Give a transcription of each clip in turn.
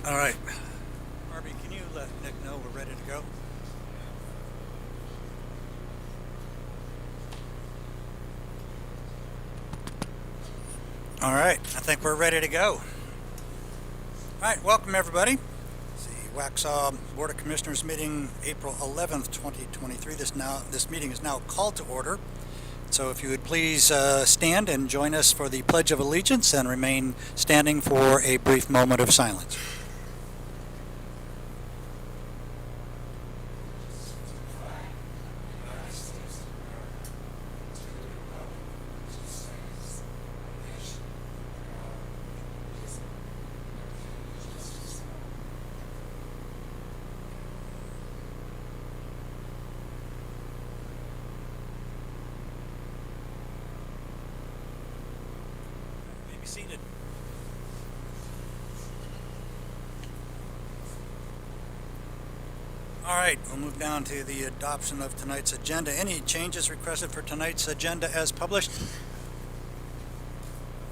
All right. Barbie, can you let Nick know we're ready to go? All right, I think we're ready to go. All right, welcome everybody. It's the Waxhaw Board of Commissioners meeting, April 11th, 2023. This meeting is now called to order. So if you would please stand and join us for the Pledge of Allegiance and remain standing for a brief moment of silence. Seated. All right, we'll move down to the adoption of tonight's agenda. Any changes requested for tonight's agenda as published?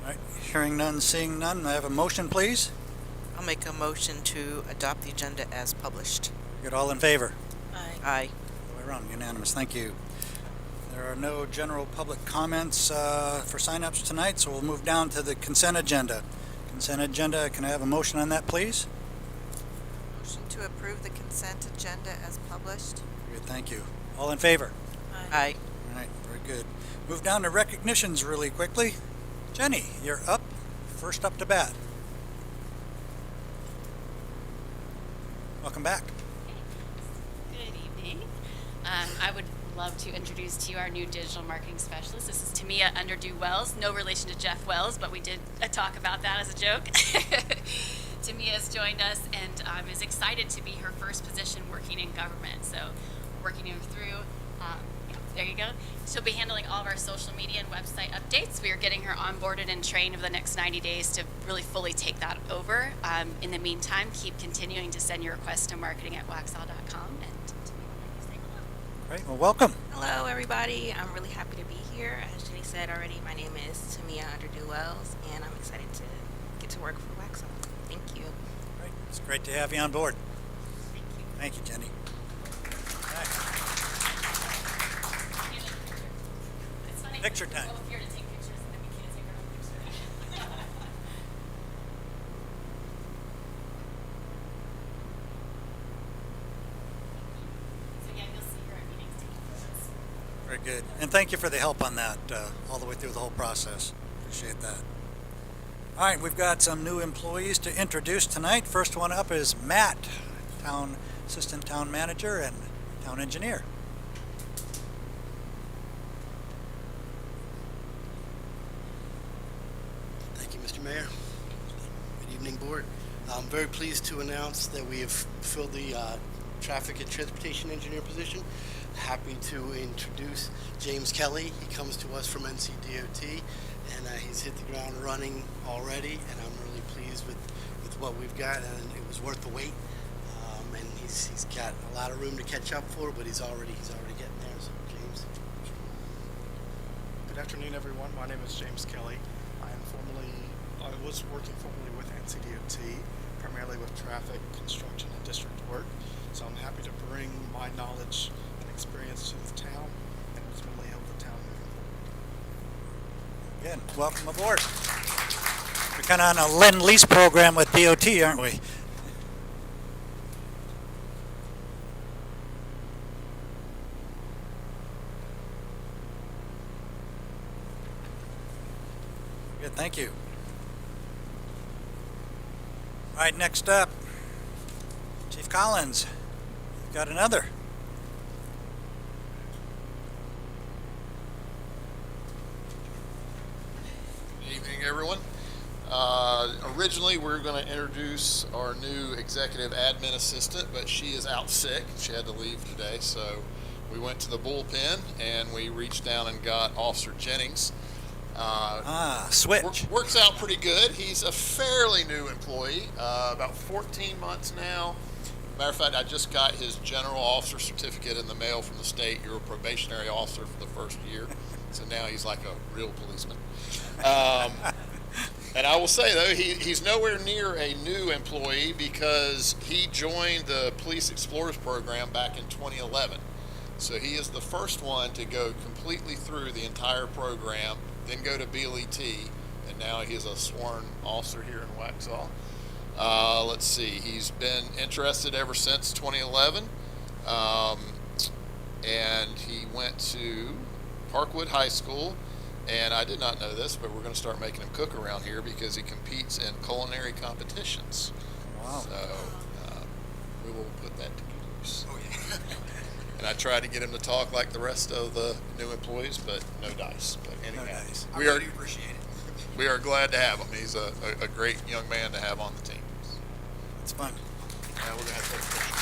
All right, hearing none, seeing none. May I have a motion, please? I'll make a motion to adopt the agenda as published. Good, all in favor? Aye. Aye. All the way around, unanimous. Thank you. There are no general public comments for sign-ups tonight, so we'll move down to the consent agenda. Consent agenda, can I have a motion on that, please? Motion to approve the consent agenda as published. Good, thank you. All in favor? Aye. All right, very good. Move down to recognitions really quickly. Jenny, you're up. First up to bat. Welcome back. Good evening. I would love to introduce to you our new digital marketing specialist. This is Tamia Underdew Wells. No relation to Jeff Wells, but we did talk about that as a joke. Tamia has joined us and is excited to be her first position working in government. So working her through, there you go. She'll be handling all of our social media and website updates. We are getting her onboarded and trained over the next 90 days to really fully take that over. In the meantime, keep continuing to send your requests to marketing@waxhaw.com. Great, well, welcome. Hello, everybody. I'm really happy to be here. As Jenny said already, my name is Tamia Underdew Wells, and I'm excited to get to work for Waxhaw. Thank you. Great. It's great to have you on board. Thank you. Thank you, Jenny. It's funny. Picture time. We're both here to take pictures, and then we can't take our own picture. So yeah, you'll see her at meetings taking photos. Very good. And thank you for the help on that all the way through the whole process. Appreciate that. All right, we've got some new employees to introduce tonight. First one up is Matt, Assistant Town Manager and Town Engineer. Thank you, Mr. Mayor. Good evening, Board. I'm very pleased to announce that we have filled the Traffic and Transportation Engineer position. Happy to introduce James Kelly. He comes to us from NCDOT, and he's hit the ground running already, and I'm really pleased with what we've got, and it was worth the wait. And he's got a lot of room to catch up for, but he's already getting there. So, James. Good afternoon, everyone. My name is James Kelly. I was working formerly with NCDOT, primarily with traffic, construction, and district work. So I'm happy to bring my knowledge and experience to the town and ultimately help the town moving forward. Again, welcome aboard. We're kind of on a Lend-Lease program with DOT, aren't we? Good, thank you. All right, next up, Chief Collins. You've got another. Good evening, everyone. Originally, we were going to introduce our new executive admin assistant, but she is out sick. She had to leave today, so we went to the bullpen and we reached down and got Officer Jennings. Switch. Works out pretty good. He's a fairly new employee, about 14 months now. Matter of fact, I just got his general officer certificate in the mail from the state. You're a probationary officer for the first year. So now he's like a real policeman. And I will say, though, he's nowhere near a new employee because he joined the Police Explorers program back in 2011. So he is the first one to go completely through the entire program, then go to BLET, and now he is a sworn officer here in Waxhaw. Let's see, he's been interested ever since 2011, and he went to Parkwood High School. And I did not know this, but we're going to start making him cook around here because he competes in culinary competitions. Wow. So we will put that to good use. Oh, yeah. And I tried to get him to talk like the rest of the new employees, but no dice. But anyhow, No dice. we appreciate it. We are glad to have him. He's a great young man to have on the team. It's fun. Now we're going to have to take a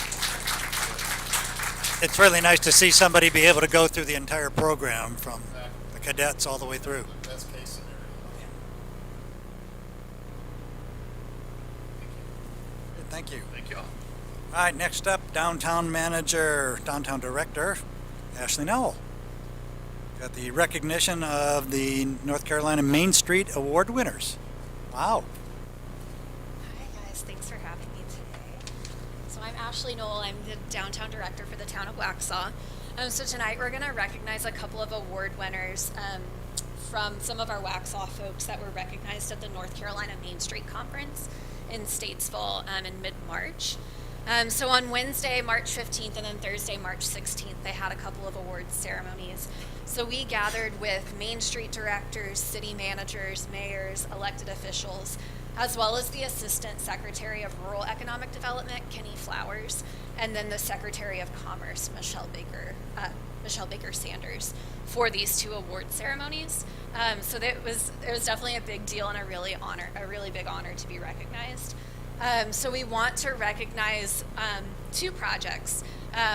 picture. It's really nice to see somebody be able to go through the entire program from the cadets all the way through. Best case scenario. Good, thank you. Thank you all. All right, next up, downtown director, Ashley Noel. Got the recognition of the North Carolina Main Street Award winners. Wow. Hi guys, thanks for having me today. So I'm Ashley Noel, I'm the downtown director for the town of Waxhaw. So tonight we're going to recognize a couple of award winners from some of our Waxhaw folks that were recognized at the North Carolina Main Street Conference in Statesville in mid-March. So on Wednesday, March 15th, and then Thursday, March 16th, they had a couple of awards ceremonies. So we gathered with Main Street directors, city managers, mayors, elected officials, as well as the Assistant Secretary of Rural Economic Development, Kenny Flowers, and then the Secretary of Commerce, Michelle Baker Sanders, for these two award ceremonies. So it was definitely a big deal and a really big honor to be recognized. So we want to recognize two projects.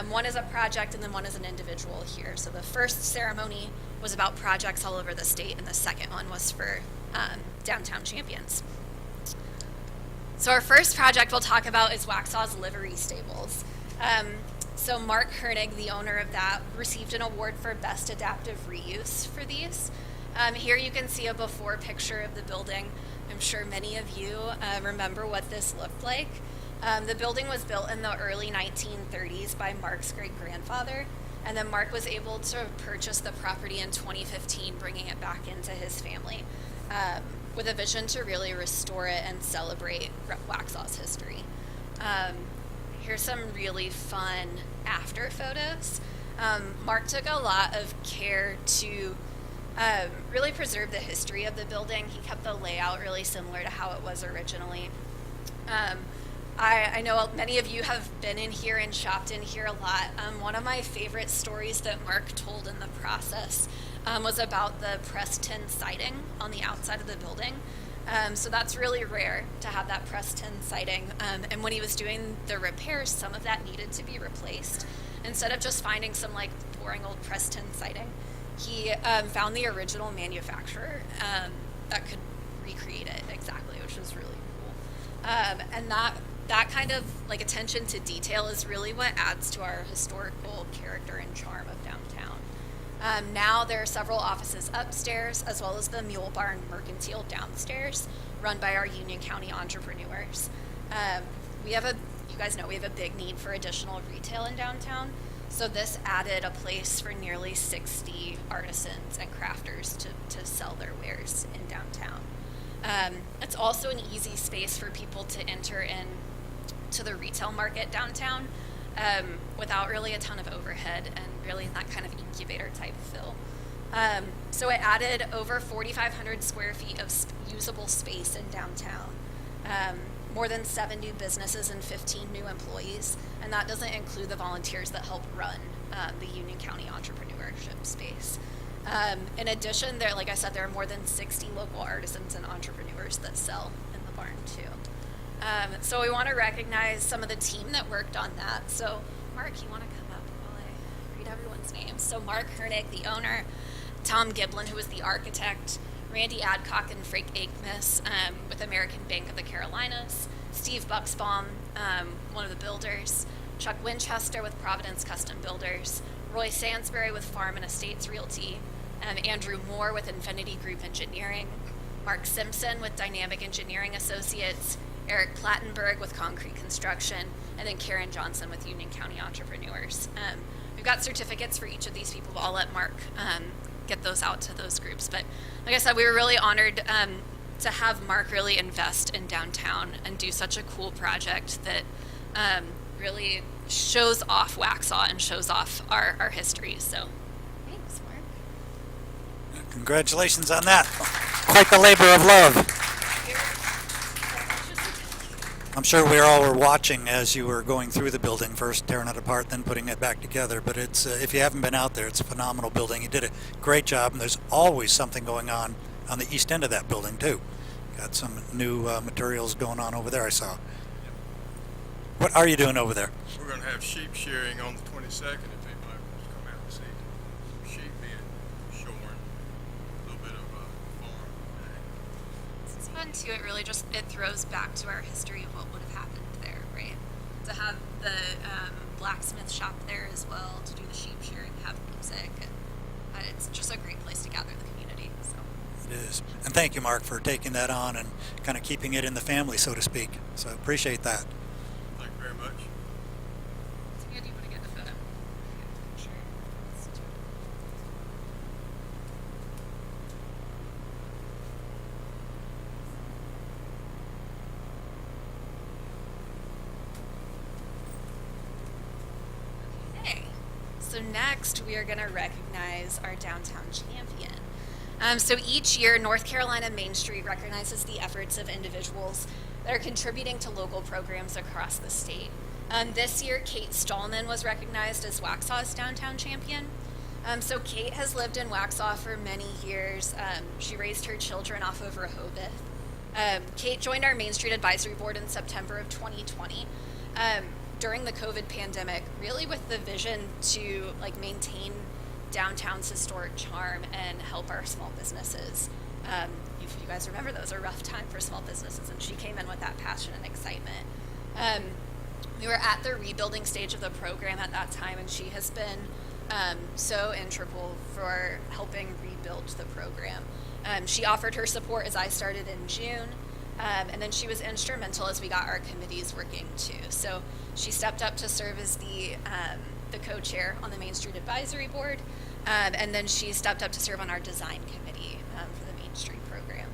One is a project and then one is an individual here. So the first ceremony was about projects all over the state, and the second one was for downtown champions. So our first project we'll talk about is Waxhaw's Livery Stables. So Mark Hernig, the owner of that, received an award for Best Adaptive Reuse for these. Here you can see a before picture of the building. I'm sure many of you remember what this looked like. The building was built in the early 1930s by Mark's great-grandfather, and then Mark was able to purchase the property in 2015, bringing it back into his family, with a vision to really restore it and celebrate Waxhaw's history. Here's some really fun after photos. Mark took a lot of care to really preserve the history of the building. He kept the layout really similar to how it was originally. I know many of you have been in here and shopped in here a lot. One of my favorite stories that Mark told in the process was about the pressed tin siding on the outside of the building. So that's really rare to have that pressed tin siding. And when he was doing the repairs, some of that needed to be replaced. Instead of just finding some like boring old pressed tin siding, he found the original manufacturer that could recreate it exactly, which was really cool. And that kind of like attention to detail is really what adds to our historical character and charm of downtown. Now there are several offices upstairs, as well as the Mule Barn Mercantile downstairs, run by our Union County entrepreneurs. You guys know we have a big need for additional retail in downtown. So this added a place for nearly 60 artisans and crafters to sell their wares in downtown. It's also an easy space for people to enter in to the retail market downtown without really a ton of overhead and really that kind of incubator type feel. So it added over 4,500 square feet of usable space in downtown. More than 7 new businesses and 15 new employees, and that doesn't include the volunteers that help run the Union County entrepreneurship space. In addition, like I said, there are more than 60 local artisans and entrepreneurs that sell in the barn too. So we want to recognize some of the team that worked on that. So Mark, you want to come up while I read everyone's names? So Mark Hernig, the owner, Tom Giblin, who was the architect, Randy Adcock and Frank Akmus with American Bank of the Carolinas, Steve Buxbaum, one of the builders, Chuck Winchester with Providence Custom Builders, Roy Sansbury with Farm and Estates Realty, Andrew Moore with Infinity Group Engineering, Mark Simpson with Dynamic Engineering Associates, Eric Plattenberg with Concrete Construction, and then Karen Johnson with Union County Entrepreneurs. We've got certificates for each of these people, but I'll let Mark get those out to those groups. But like I said, we were really honored to have Mark really invest in downtown and do such a cool project that really shows off Waxhaw and shows off our history. So thanks, Mark. Congratulations on that. Quite the labor of love. I'm sure we all were watching as you were going through the building, first tearing it apart, then putting it back together. But it's if you haven't been out there, it's a phenomenal building. You did a great job, and there's always something going on the east end of that building, too. Got some new materials going on over there, I saw. What are you doing over there? We're going to have sheep shearing on the 22nd if anybody wants to come out and see some sheep being shorn. A little bit of farm. This is fun too. It really just throws back to our history of what would have happened there, right? To have the blacksmith shop there as well, to do the sheep shearing, have music, and it's just a great place to gather the community. So It is. And thank you, Mark, for taking that on and kind of keeping it in the family, so to speak. So appreciate that. Thank you very much. Tia, do you want to get the photo? Sure. Let's do it. Okay, so next we are going to recognize our downtown champion. So each year, North Carolina Main Street recognizes the efforts of individuals that are contributing to local programs across the state. This year, Kate Stallman was recognized as Waxhaw's downtown champion. So Kate has lived in Waxhaw for many years. She raised her children off of Rehoboth. Kate joined our Main Street Advisory Board in September of 2020 during the COVID pandemic, really with the vision to maintain downtown's historic charm and help our small businesses. If you guys remember, those are a rough time for small businesses, and she came in with that passion and excitement. We were at the rebuilding stage of the program at that time, and she has been so integral for helping rebuild the program. She offered her support as I started in June, and then she was instrumental as we got our committees working too. So she stepped up to serve as the co-chair on the Main Street Advisory Board, and then she stepped up to serve on our design committee for the Main Street program.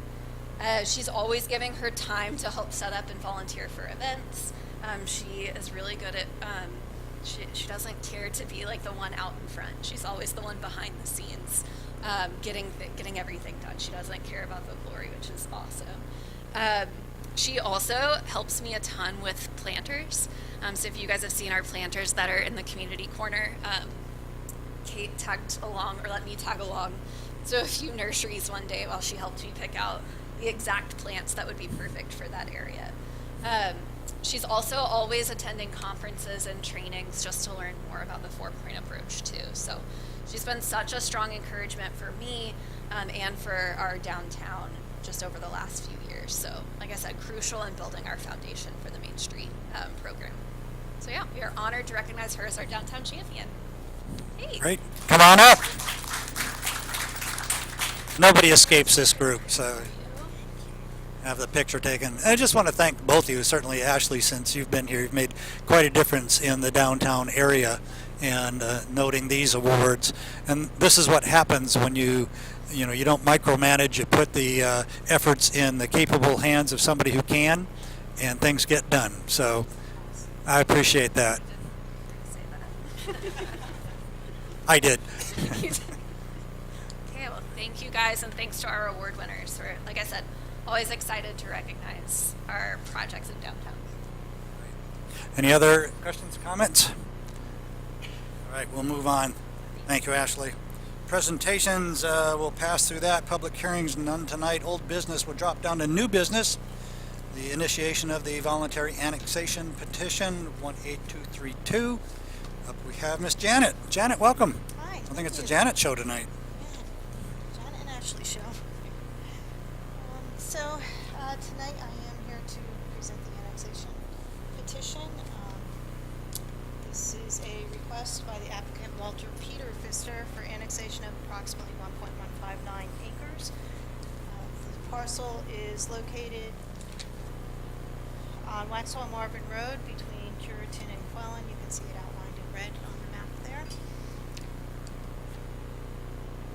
She's always giving her time to help set up and volunteer for events. She is really good at, she doesn't care to be the one out in front. She's always the one behind the scenes, getting everything done. She doesn't care about the glory, which is awesome. She also helps me a ton with planters. So if you guys have seen our planters that are in the community corner, Kate tagged along, or let me tag along, to a few nurseries one day while she helped me pick out the exact plants that would be perfect for that area. She's also always attending conferences and trainings just to learn more about the 4-point approach too. So she's been such a strong encouragement for me and for our downtown just over the last few years. So like I said, crucial in building our foundation for the Main Street program. So yeah, we are honored to recognize her as our downtown champion. Hey. Great. Come on up. Nobody escapes this group, so have the picture taken. I just want to thank both of you, certainly Ashley, since you've been here. You've made quite a difference in the downtown area and noting these awards. And this is what happens when you don't micromanage. You put the efforts in the capable hands of somebody who can, and things get done. So I appreciate that. I did. Okay, well, thank you guys, and thanks to our award winners. We're, like I said, always excited to recognize our projects in downtown. Any other questions, comments? All right, we'll move on. Thank you, Ashley. Presentations, we'll pass through that. Public hearings, none tonight. Old business will drop down to new business. The initiation of the voluntary annexation petition, 18232. Up we have Miss Janet. Janet, welcome. Hi. I think it's a Janet show tonight. Yeah, Janet and Ashley show. Tonight I am here to present the annexation petition. This is a request by the applicant Walter Peter Pfister for annexation of approximately 1.159 acres. The parcel is located on Waxhaw and Marvin Road between Curitin and Quellen. You can see it outlined in red on the map there.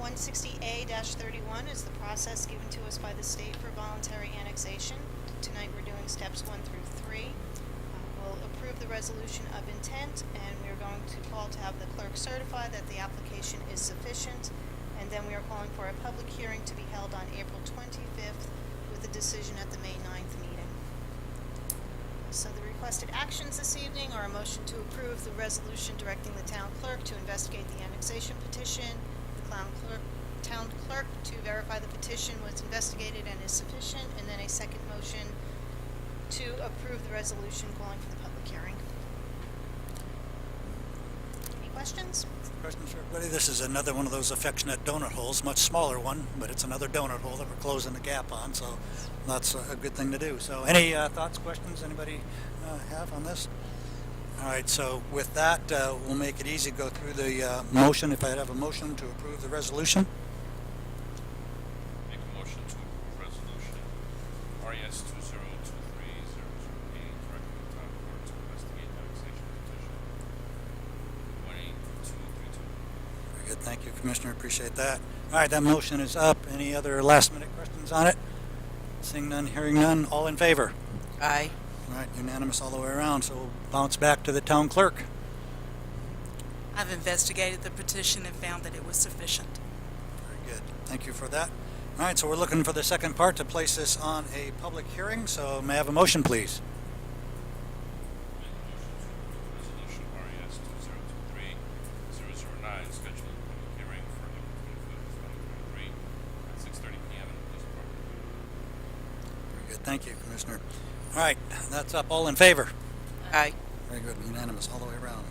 160A-31 is the process given to us by the state for voluntary annexation. Tonight we're doing steps 1 through 3. We'll approve the resolution of intent, and we're going to call to have the clerk certify that the application is sufficient, and then we are calling for a public hearing to be held on April 25th with a decision at the May 9th meeting. So the requested actions this evening are a motion to approve the resolution directing the town clerk to investigate the annexation petition, the town clerk to verify the petition was investigated and is sufficient, and then a second motion to approve the resolution calling for the public hearing. Any questions? Questions for everybody? This is another one of those affectionate donut holes, much smaller one, but it's another donut hole that we're closing the gap on, so that's a good thing to do. So any thoughts, questions anybody have on this? All right, so with that, we'll make it easy, go through the motion. If I'd have a motion to approve the resolution. Make a motion to approve resolution RES 2023-008, directing the town clerk to investigate annexation petition 18232. Very good, thank you, Commissioner, appreciate that. All right, that motion is up. Any other last minute questions on it? Seeing none, hearing none, all in favor? Aye. All right, unanimous all the way around, so we'll bounce back to the town clerk. I've investigated the petition and found that it was sufficient. Very good. Thank you for that. All right, so we're looking for the second part to place this on a public hearing. So may I have a motion, please? Make a motion to approve resolution RES 2023-009, scheduling a public hearing for April 25th, 2023 at 6:30 p.m. in the police department. Very good. Thank you, Commissioner. All right, that's up. All in favor? Aye. Very good. Unanimous all the way around.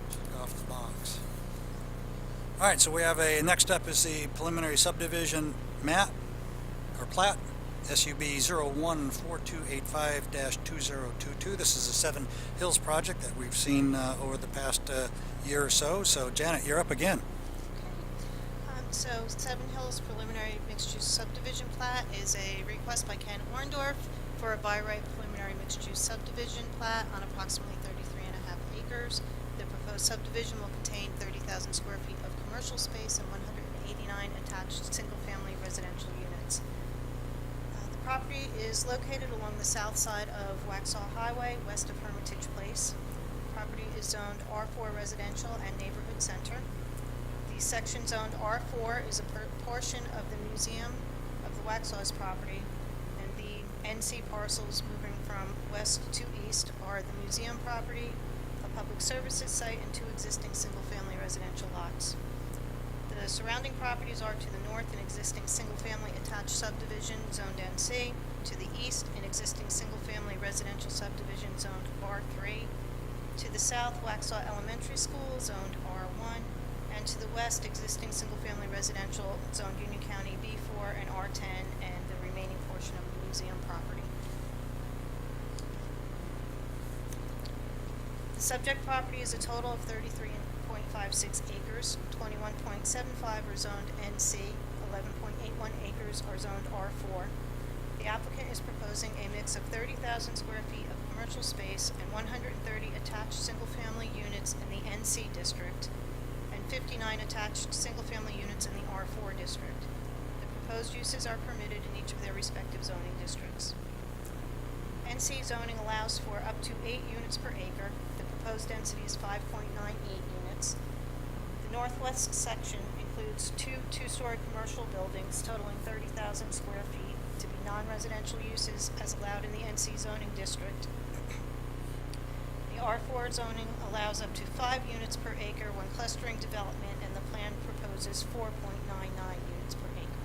Check off the box. All right, so we have next up is the preliminary subdivision map or plat, SUB 014285-2022. This is a Seven Hills project that we've seen over the past year or so. So Janet, you're up again. So Seven Hills preliminary mixed-use subdivision plat is a request by Ken Orndorff for a by right preliminary mixed-use subdivision plat on approximately 33.5 acres. The proposed subdivision will contain 30,000 square feet of commercial space and 189 attached single-family residential units. The property is located along the south side of Waxhaw Highway, west of Hermitage Place. The property is zoned R4 residential and neighborhood center. The section zoned R4 is a portion of the museum of the Waxhaw's property, and the NC parcels moving from west to east are the museum property, a public services site, and 2 existing single-family residential lots. The surrounding properties are to the north an existing single-family attached subdivision zoned NC, to the east an existing single-family residential subdivision zoned R3, to the south Waxhaw Elementary School zoned R1, and to the west existing single-family residential zoned Union County B4 and R10, and the remaining portion of the museum property. The subject property is a total of 33.56 acres, 21.75 are zoned NC, 11.81 acres are zoned R4. The applicant is proposing a mix of 30,000 square feet of commercial space and 130 attached single-family units in the NC district and 59 attached single-family units in the R4 district. The proposed uses are permitted in each of their respective zoning districts. NC zoning allows for up to 8 units per acre. The proposed density is 5.98 units. The northwest section includes 2 two-story commercial buildings totaling 30,000 square feet to be non-residential uses as allowed in the NC zoning district. The R4 zoning allows up to 5 units per acre when clustering development, and the plan proposes 4.99 units per acre.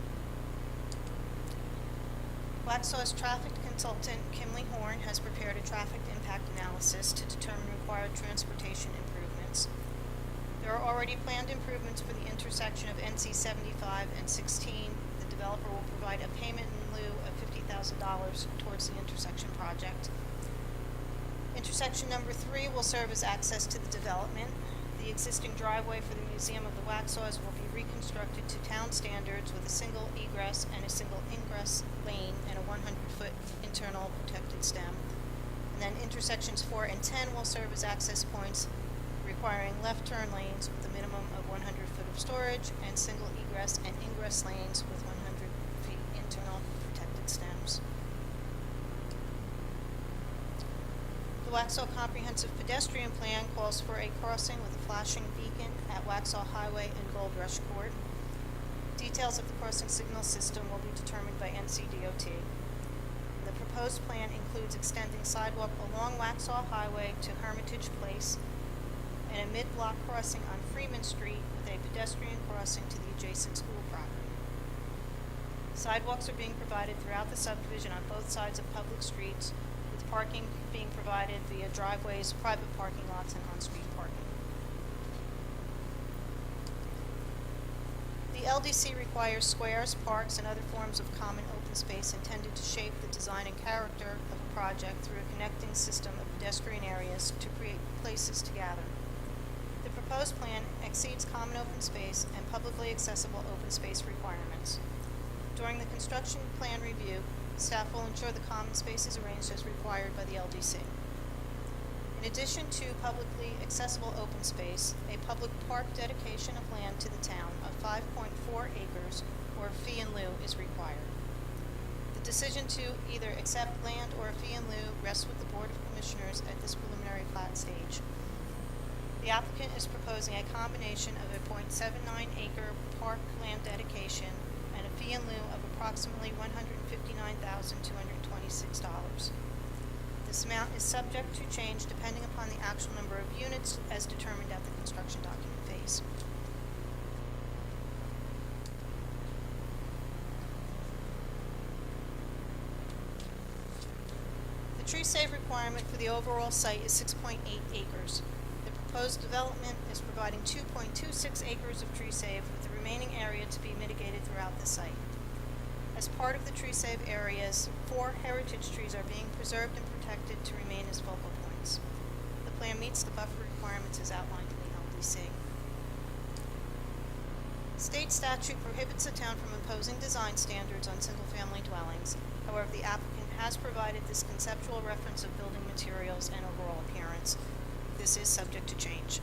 Waxhaw's traffic consultant, Kimley Horn, has prepared a traffic impact analysis to determine required transportation improvements. There are already planned improvements for the intersection of NC 75 and 16. The developer will provide a payment in lieu of $50,000 towards the intersection project. Intersection number 3 will serve as access to the development. the existing driveway for the Museum of the Waxhaws will be reconstructed to town standards with a single egress and a single ingress lane and a 100-foot internal protected stem. And then intersections 4 and 10 will serve as access points, requiring left turn lanes with a minimum of 100 foot of storage and single egress and ingress lanes with 100 feet internal protected stems. The Waxhaw Comprehensive Pedestrian Plan calls for a crossing with a flashing beacon at Waxhaw Highway and Gold Rush Court. Details of the crossing signal system will be determined by NCDOT. The proposed plan includes extending sidewalk along Waxhaw Highway to Hermitage Place and a mid-block crossing on Freeman Street with a pedestrian crossing to the adjacent school property. Sidewalks are being provided throughout the subdivision on both sides of public streets, with parking being provided via driveways, private parking lots, and on-street parking. The LDC requires squares, parks, and other forms of common open space intended to shape the design and character of a project through a connecting system of pedestrian areas to create places to gather. The proposed plan exceeds common open space and publicly accessible open space requirements. During the construction plan review, staff will ensure the common space is arranged as required by the LDC. In addition to publicly accessible open space, a public park dedication of land to the town of 5.4 acres or fee in lieu is required. The decision to either accept land or a fee in lieu rests with the Board of Commissioners at this preliminary plat stage. The applicant is proposing a combination of a .79 acre park land dedication and a fee in lieu of approximately $159,226. This amount is subject to change depending upon the actual number of units as determined at the construction document phase. The tree save requirement for the overall site is 6.8 acres. The proposed development is providing 2.26 acres of tree save, with the remaining area to be mitigated throughout the site. As part of the tree save areas, 4 heritage trees are being preserved and protected to remain as focal points. The plan meets the buffer requirements as outlined in the LDC. State statute prohibits the town from imposing design standards on single-family dwellings. However, the applicant has provided this conceptual reference of building materials and overall appearance. This is subject to change.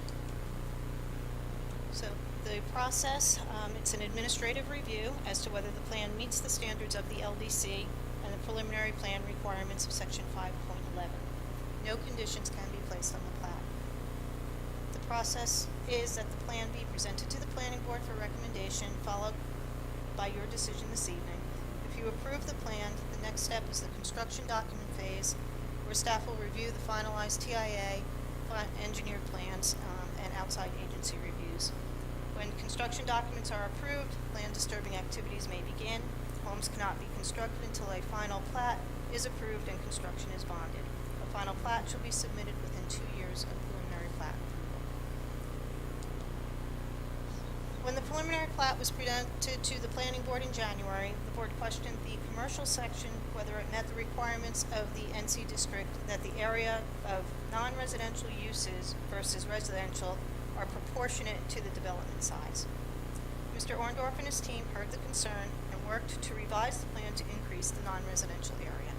So the process, it's an administrative review as to whether the plan meets the standards of the LDC and the preliminary plan requirements of section 5.11. No conditions can be placed on the plat. The process is that the plan be presented to the planning board for recommendation, followed by your decision this evening. If you approve the plan, the next step is the construction document phase, where staff will review the finalized TIA, engineered plans, and outside agency reviews. When construction documents are approved, land disturbing activities may begin. Homes cannot be constructed until a final plat is approved and construction is bonded. A final plat shall be submitted within 2 years of preliminary plat approval. When the preliminary plat was presented to the planning board in January, the board questioned the commercial section whether it met the requirements of the NC district that the area of non-residential uses versus residential are proportionate to the development size. Mr. Orndorff and his team heard the concern and worked to revise the plan to increase the non-residential area.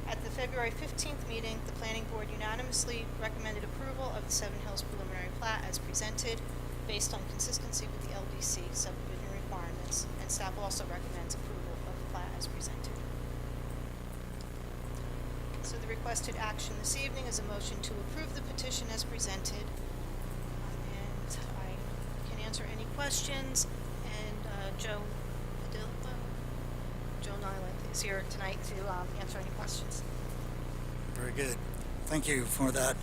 At the February 15th meeting, the planning board unanimously recommended approval of the Seven Hills preliminary plat as presented, based on consistency with the LDC subdivision requirements, and staff also recommends approval of the plat as presented. So the requested action this evening is a motion to approve the petition as presented. And I can answer any questions. And Joe Nyland is here tonight to answer any questions. Very good. Thank you for that.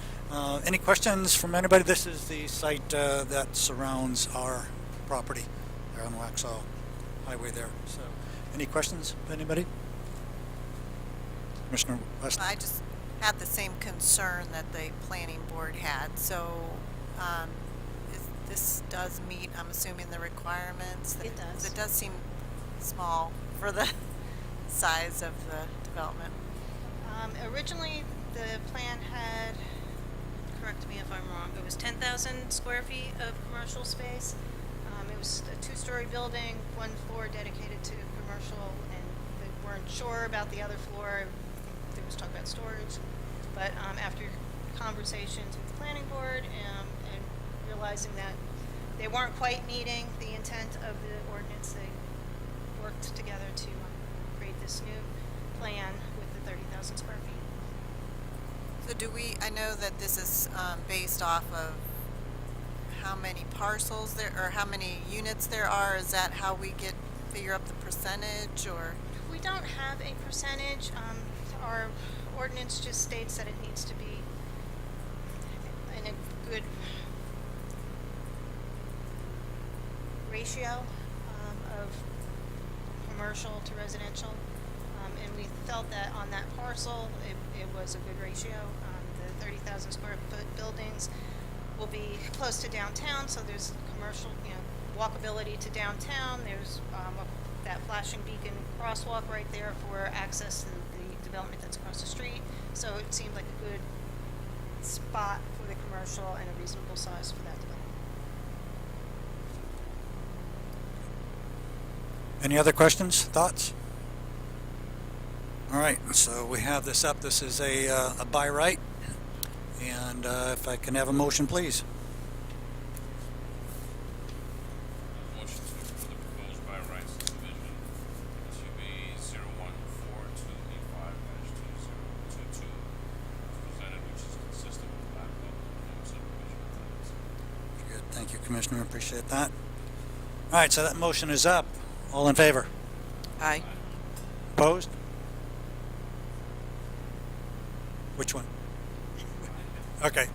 Any questions from anybody? This is the site that surrounds our property there on the Waxhaw Highway there. So, any questions of anybody? Commissioner Wesolek? I just had the same concern that the planning board had. So, this does meet, I'm assuming, the requirements. It does. It does seem small for the size of the development. Originally, the plan had, correct me if I'm wrong, it was 10,000 square feet of commercial space. It was a two-story building, one floor dedicated to commercial, and they weren't sure about the other floor. I think there was talk about storage, but after conversations with the planning board and realizing that they weren't quite meeting the intent of the ordinance, they worked together to create this new plan with the 30,000 square feet. So I know that this is based off of how many parcels there, or how many units there are. Is that how we figure up the percentage, or? We don't have a percentage. Our ordinance just states that it needs to be in a good ratio of commercial to residential. And we felt that on that parcel, it was a good ratio. The 30,000 square foot buildings will be close to downtown, so there's commercial, walkability to downtown. There's that flashing beacon crosswalk right there for access to the development that's across the street. So it seemed like a good spot for the commercial and a reasonable size for that development. Any other questions, thoughts? All right, so we have this up. This is a by right, and if I can have a motion, please. Motion to approve the proposed by right subdivision, SUV 014-285-2022, presented, which is consistent with the Blackwell subdivision plans. Good, thank you, Commissioner. Appreciate that. All right, so that motion is up. All in favor? Aye. Opposed? Which one? Okay.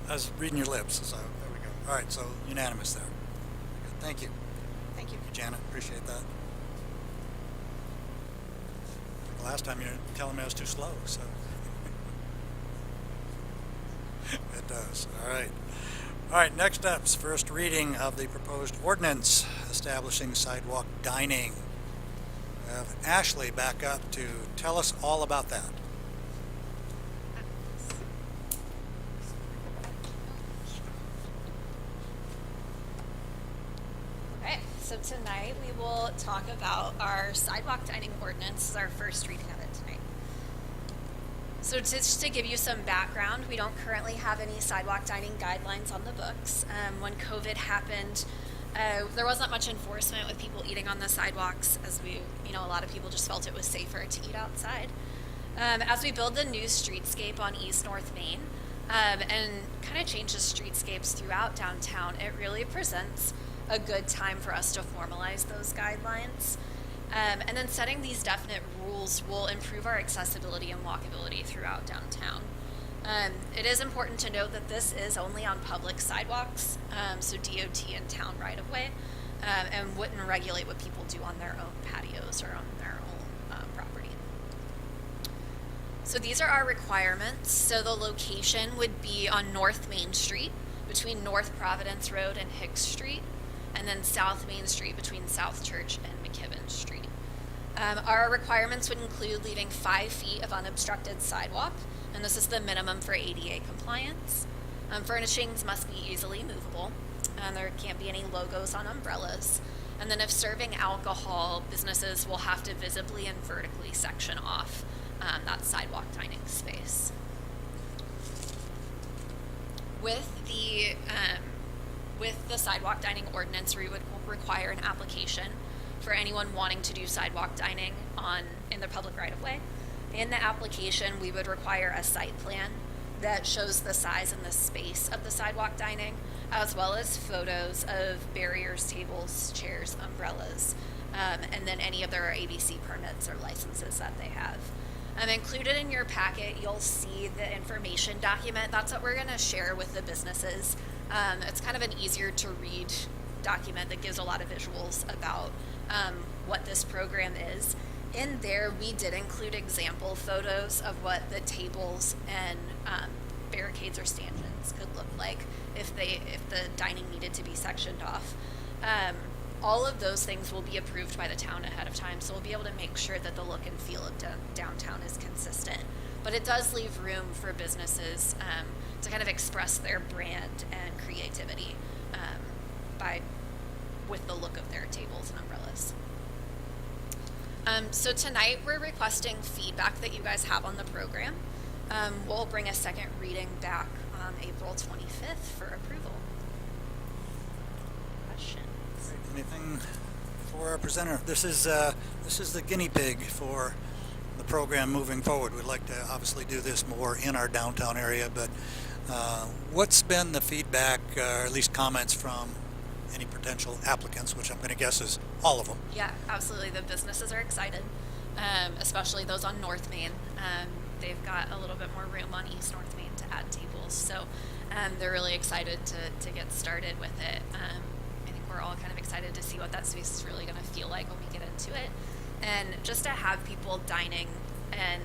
I was reading your lips, so there we go. All right, so unanimous there. Good, thank you. Thank you. Janet, appreciate that. Last time you were telling me I was too slow, so. It does. All right. All right, next up is first reading of the proposed ordinance establishing sidewalk dining. We have Ashley back up to tell us all about that. Okay, so tonight we will talk about our sidewalk dining ordinance. This is our first reading of it tonight. So just to give you some background, we don't currently have any sidewalk dining guidelines on the books. When COVID happened, there wasn't much enforcement with people eating on the sidewalks, as a lot of people just felt it was safer to eat outside. As we build the new streetscape on East North Main, and kind of change the streetscapes throughout downtown, it really presents a good time for us to formalize those guidelines. And then setting these definite rules will improve our accessibility and walkability throughout downtown. It is important to note that this is only on public sidewalks, so DOT and town right-of-way, and wouldn't regulate what people do on their own patios or on their own property. So these are our requirements. So the location would be on North Main Street, between North Providence Road and Hicks Street, and then South Main Street between South Church and McKibben Street. Our requirements would include leaving 5 feet of unobstructed sidewalk, and this is the minimum for ADA compliance. Furnishings must be easily movable. There can't be any logos on umbrellas. And then if serving alcohol, businesses will have to visibly and vertically section off that sidewalk dining space. With the sidewalk dining ordinance, we would require an application for anyone wanting to do sidewalk dining in the public right-of-way. In the application, we would require a site plan that shows the size and the space of the sidewalk dining, as well as photos of barriers, tables, chairs, umbrellas, and then any of their ABC permits or licenses that they have. Included in your packet, you'll see the information document. That's what we're going to share with the businesses. It's kind of an easier to read document that gives a lot of visuals about what this program is. In there, we did include example photos of what the tables and barricades or stanchions could look like if the dining needed to be sectioned off. All of those things will be approved by the town ahead of time, so we'll be able to make sure that the look and feel of downtown is consistent but it does leave room for businesses to kind of express their brand and creativity with the look of their tables and umbrellas. So tonight we're requesting feedback that you guys have on the program. We'll bring a second reading back on April 25th for approval. Questions? Anything for our presenter? This is the guinea pig for the program moving forward. We'd like to obviously do this more in our downtown area, but what's been the feedback, or at least comments from any potential applicants, which I'm going to guess is all of them? Yeah, absolutely. The businesses are excited, especially those on North Main. They've got a little bit more room on East North Main to add tables, so they're really excited to get started with it. I think we're all kind of excited to see what that space is really going to feel like when we get into it, and just to have people dining and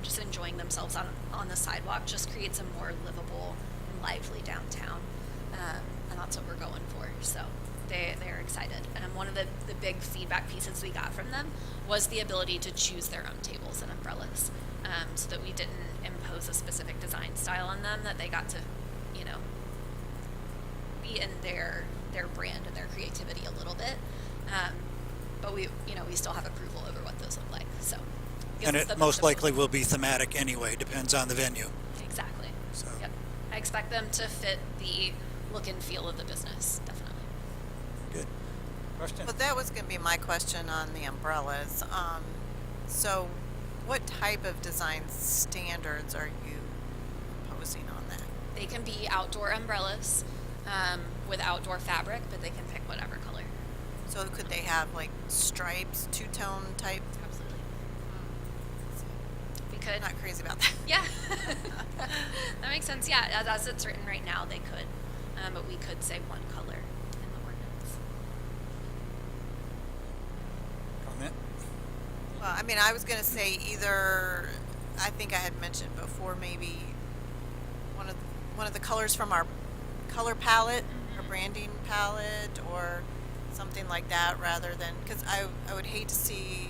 just enjoying themselves on the sidewalk just creates a more livable and lively downtown, and that's what we're going for. So they're excited. One of the big feedback pieces we got from them was the ability to choose their own tables and umbrellas, so that we didn't impose a specific design style on them, that they got to, be in their brand and their creativity a little bit. But we still have approval over what those look like. So, And it most likely will be thematic anyway, depends on the venue. Exactly. So. Yep. I expect them to fit the look and feel of the business, definitely. Good. Question? Well, that was going to be my question on the umbrellas. So what type of design standards are you proposing on that? They can be outdoor umbrellas with outdoor fabric, but they can pick whatever color. So could they have like stripes, two-tone type? Absolutely. We could. I'm not crazy about that. Yeah. That makes sense. Yeah, as it's written right now, they could. But we could say one color in the ordinance. Comment? Well, I mean, I was going to say either, I think I had mentioned before, maybe one of the colors from our color palette, our branding palette, or something like that, rather than, because I would hate to see,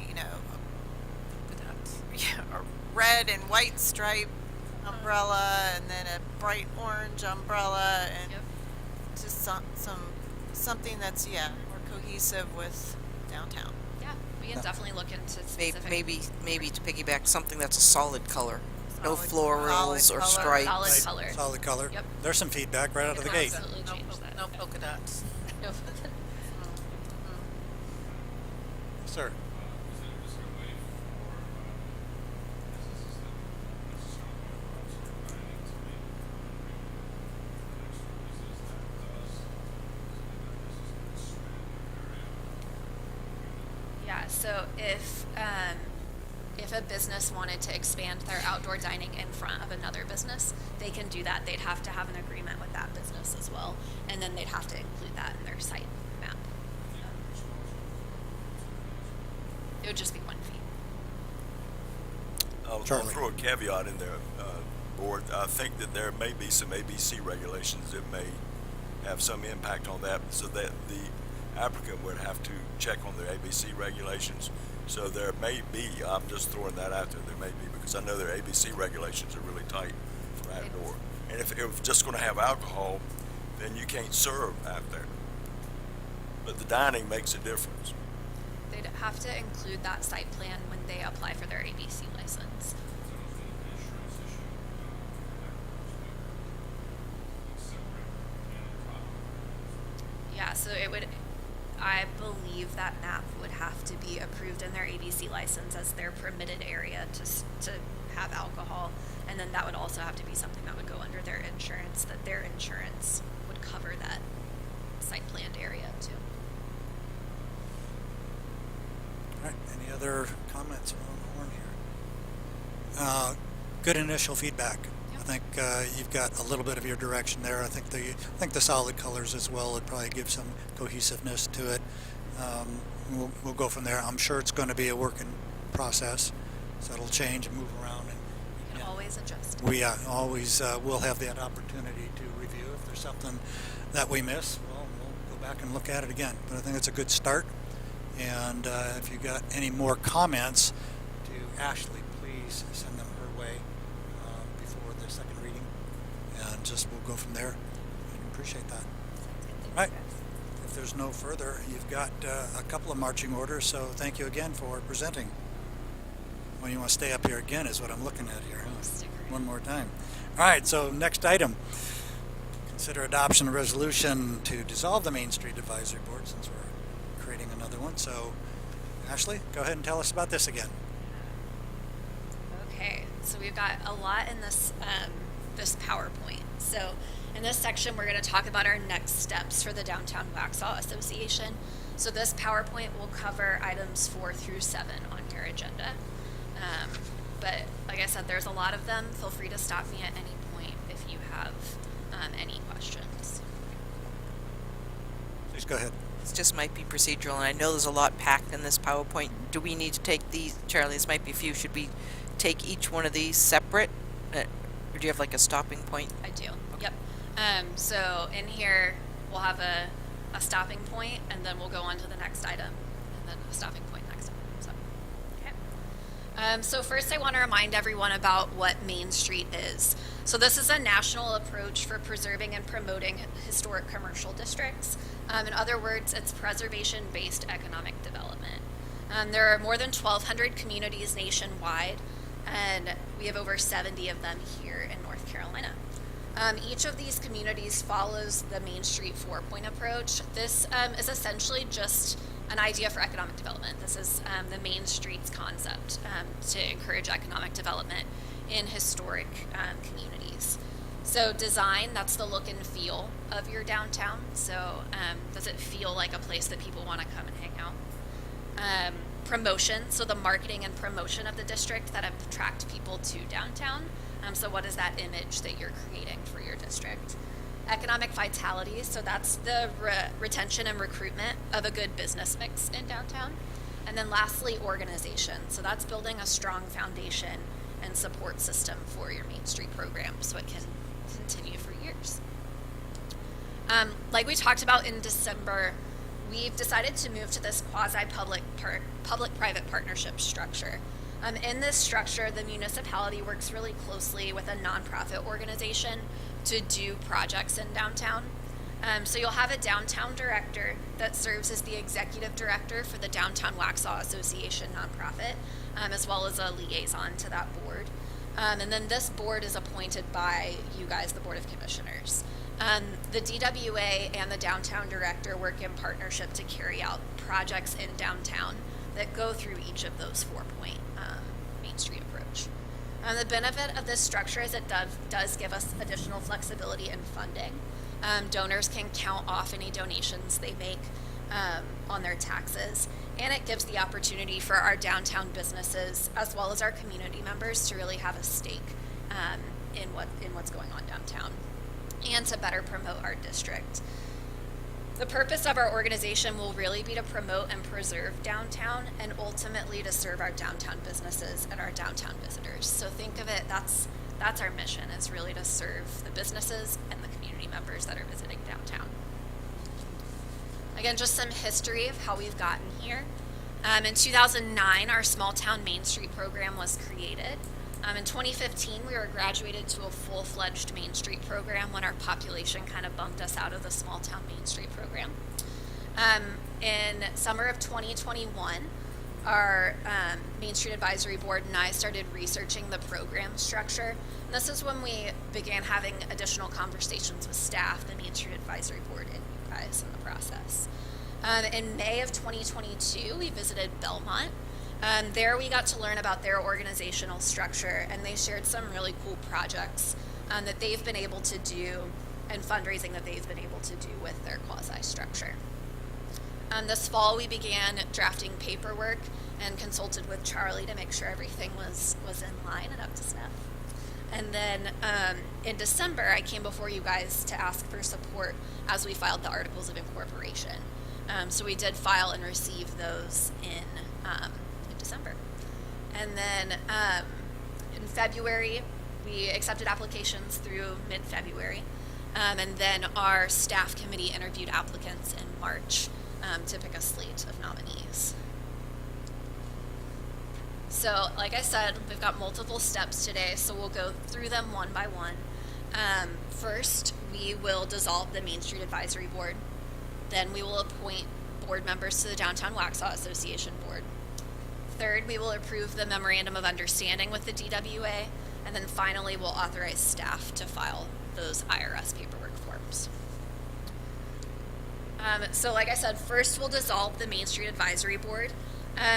a red and white stripe umbrella and then a bright orange umbrella, and just something that's more cohesive with downtown. Yeah, we can definitely look into specific. Maybe to piggyback, something that's a solid color. No Solid- florals solid or color. stripes. Solid color. Solid color. Yep. There's some feedback right out of the gate. Absolutely change that. No polka dots. No. Sir. Is it just a way for businesses that necessarily want to outsource dining to make next services that does, so that business can expand their area? Yeah, so if a business wanted to expand their outdoor dining in front of another business, they can do that. They'd have to have an agreement with that business as well, and then they'd have to include that in their site map. It would just be 1 fee. I'll Charlie. throw a caveat in there, Board. I think that there may be some ABC regulations that may have some impact on that, so that the applicant would have to check on their ABC regulations. So there may be, I'm just throwing that out there may be, because I know their ABC regulations are really tight for outdoor. And if you're just going to have alcohol, then you can't serve out there. But the dining makes a difference. They'd have to include that site plan when they apply for their ABC license. Yeah, so it would, I believe that map would have to be approved in their ABC license as their permitted area to have alcohol. And then that would also have to be something that would go under their insurance, that their insurance would cover that site planned area too. All right. Any other comments on the horn here? Good initial feedback. Yep. I think you've got a little bit of your direction there. I think the solid colors as well would probably give some cohesiveness to it. We'll go from there. I'm sure it's going to be a working process, so it'll change and move around. You can always adjust. We always will have that opportunity to review. If there's something that we miss, well, we'll go back and look at it again. But I think it's a good start. And if you got any more comments to Ashley, please send them her way. the second reading, and just we'll go from there. I appreciate that. Right. If there's no further, you've got a couple of marching orders, so thank you again for presenting. Well, you want to stay up here again is what I'm looking at here, huh? One more time. All right, so next item. Consider adoption of resolution to dissolve the Main Street Advisory Board, since we're creating another one. So, Ashley, go ahead and tell us about this again. Okay, so we've got a lot in this this PowerPoint. So in this section, we're going to talk about our next steps for the Downtown Waxhaw Association. So this PowerPoint will cover items 4 through 7 on your agenda. But like I said, there's a lot of them. Feel free to stop me at any point if you have any questions. Please go ahead. This just might be procedural, and I know there's a lot packed in this PowerPoint. Do we need to take these, Charlie, this might be a few, should we take each one of these separate? Or do you have like a stopping point? I do. Yep. So in here, we'll have a stopping point, and then we'll go on to the next item, and then a stopping point next time. So, okay. So first, I want to remind everyone about what Main Street is. So this is a national approach for preserving and promoting historic commercial districts. In other words, it's preservation-based economic development. There are more than 1,200 communities nationwide, and we have over 70 of them here in North Carolina. Each of these communities follows the Main Street 4-point approach. This is essentially just an idea for economic development. This is the Main Streets concept to encourage economic development in historic communities. So design, that's the look and feel of your downtown. So does it feel like a place that people want to come and hang out? Promotion, so the marketing and promotion of the district that attract people to downtown. So what is that image that you're creating for your district? Economic vitality, so that's the retention and recruitment of a good business mix in downtown. And then lastly, organization. So that's building a strong foundation and support system for your Main Street program so it can continue for years. Like we talked about in December, we've decided to move to this public-private partnership structure. In this structure, the municipality works really closely with a nonprofit organization to do projects in downtown. So you'll have a downtown director that serves as the executive director for the Downtown Waxhaw Association nonprofit, as well as a liaison to that board. And then this board is appointed by you guys, the Board of Commissioners. The DWA and the downtown director work in partnership to carry out projects in downtown that go through each of those 4-point Main Street approach. The benefit of this structure is it does give us additional flexibility in funding. Donors can count off any donations they make on their taxes, and it gives the opportunity for our downtown businesses as well as our community members to really have a stake in what's going on downtown and to better promote our district. The purpose of our organization will really be to promote and preserve downtown and ultimately to serve our downtown businesses and our downtown visitors. So think of it, that's our mission, is really to serve the businesses and the community members that are visiting downtown. Again, just some history of how we've gotten here. In 2009, our Small Town Main Street program was created. In 2015, we were graduated to a full-fledged Main Street program when our population kind of bumped us out of the Small Town Main Street program. In summer of 2021, our Main Street Advisory Board and I started researching the program structure. And this is when we began having additional conversations with staff, the Main Street Advisory Board, and you guys in the process. In May of 2022, we visited Belmont. There we got to learn about their organizational structure, and they shared some really cool projects that they've been able to do and fundraising that they've been able to do with their quasi-structure. This fall, we began drafting paperwork and consulted with Charlie to make sure everything was in line and up to snuff. And then in December, I came before you guys to ask for support as we filed the Articles of Incorporation. So we did file and receive those in December. And then in February, we accepted applications through mid-February. And then our staff committee interviewed applicants in March to pick a slate of nominees. So, like I said, we've got multiple steps today, so we'll go through them one by one. First, we will dissolve the Main Street Advisory Board. Then we will appoint board members to the Downtown Waxhaw Association Board. Third, we will approve the Memorandum of Understanding with the DWA. And then finally, we'll authorize staff to file those IRS paperwork forms. So like I said, first we'll dissolve the Main Street Advisory Board.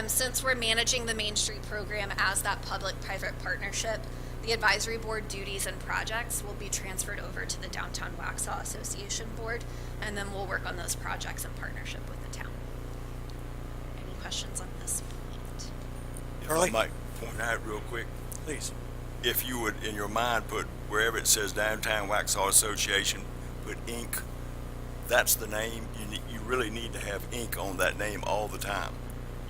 Since we're managing the Main Street program as that public-private partnership, the advisory board duties and projects will be transferred over to the Downtown Waxhaw Association Board, and then we'll work on those projects in partnership with the town. Any questions on this point? If Charlie? I might point out real quick, Please. if you would, in your mind, put wherever it says Downtown Waxhaw Association, put Inc., that's the name. You really need to have Inc. on that name all the time.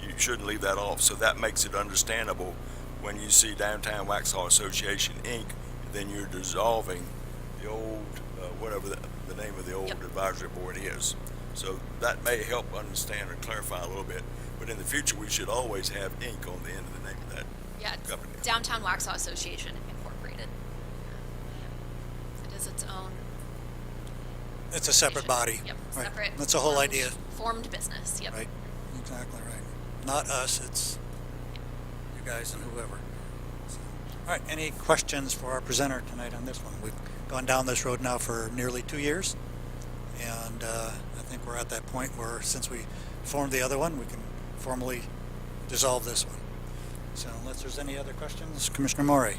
You shouldn't leave that off. So that makes it understandable when you see Downtown Waxhaw Association Inc., then you're dissolving the old, whatever the name of the old Yep. advisory board is. So that may help understand or clarify a little bit. But in the future, we should always have Inc. on the end of the name of that Yeah, it's company. Downtown Waxhaw Association Incorporated. It is its own. It's a separate body. Yep, Right. separate. That's the whole formed- idea. Formed business, yep. Right, exactly right. Not us, it's you guys and whoever. So, all right, any questions for our presenter tonight on this one? We've gone down this road now for nearly 2 years, and I think we're at that point where, since we formed the other one, we can formally dissolve this one. So unless there's any other questions, Commissioner Morey.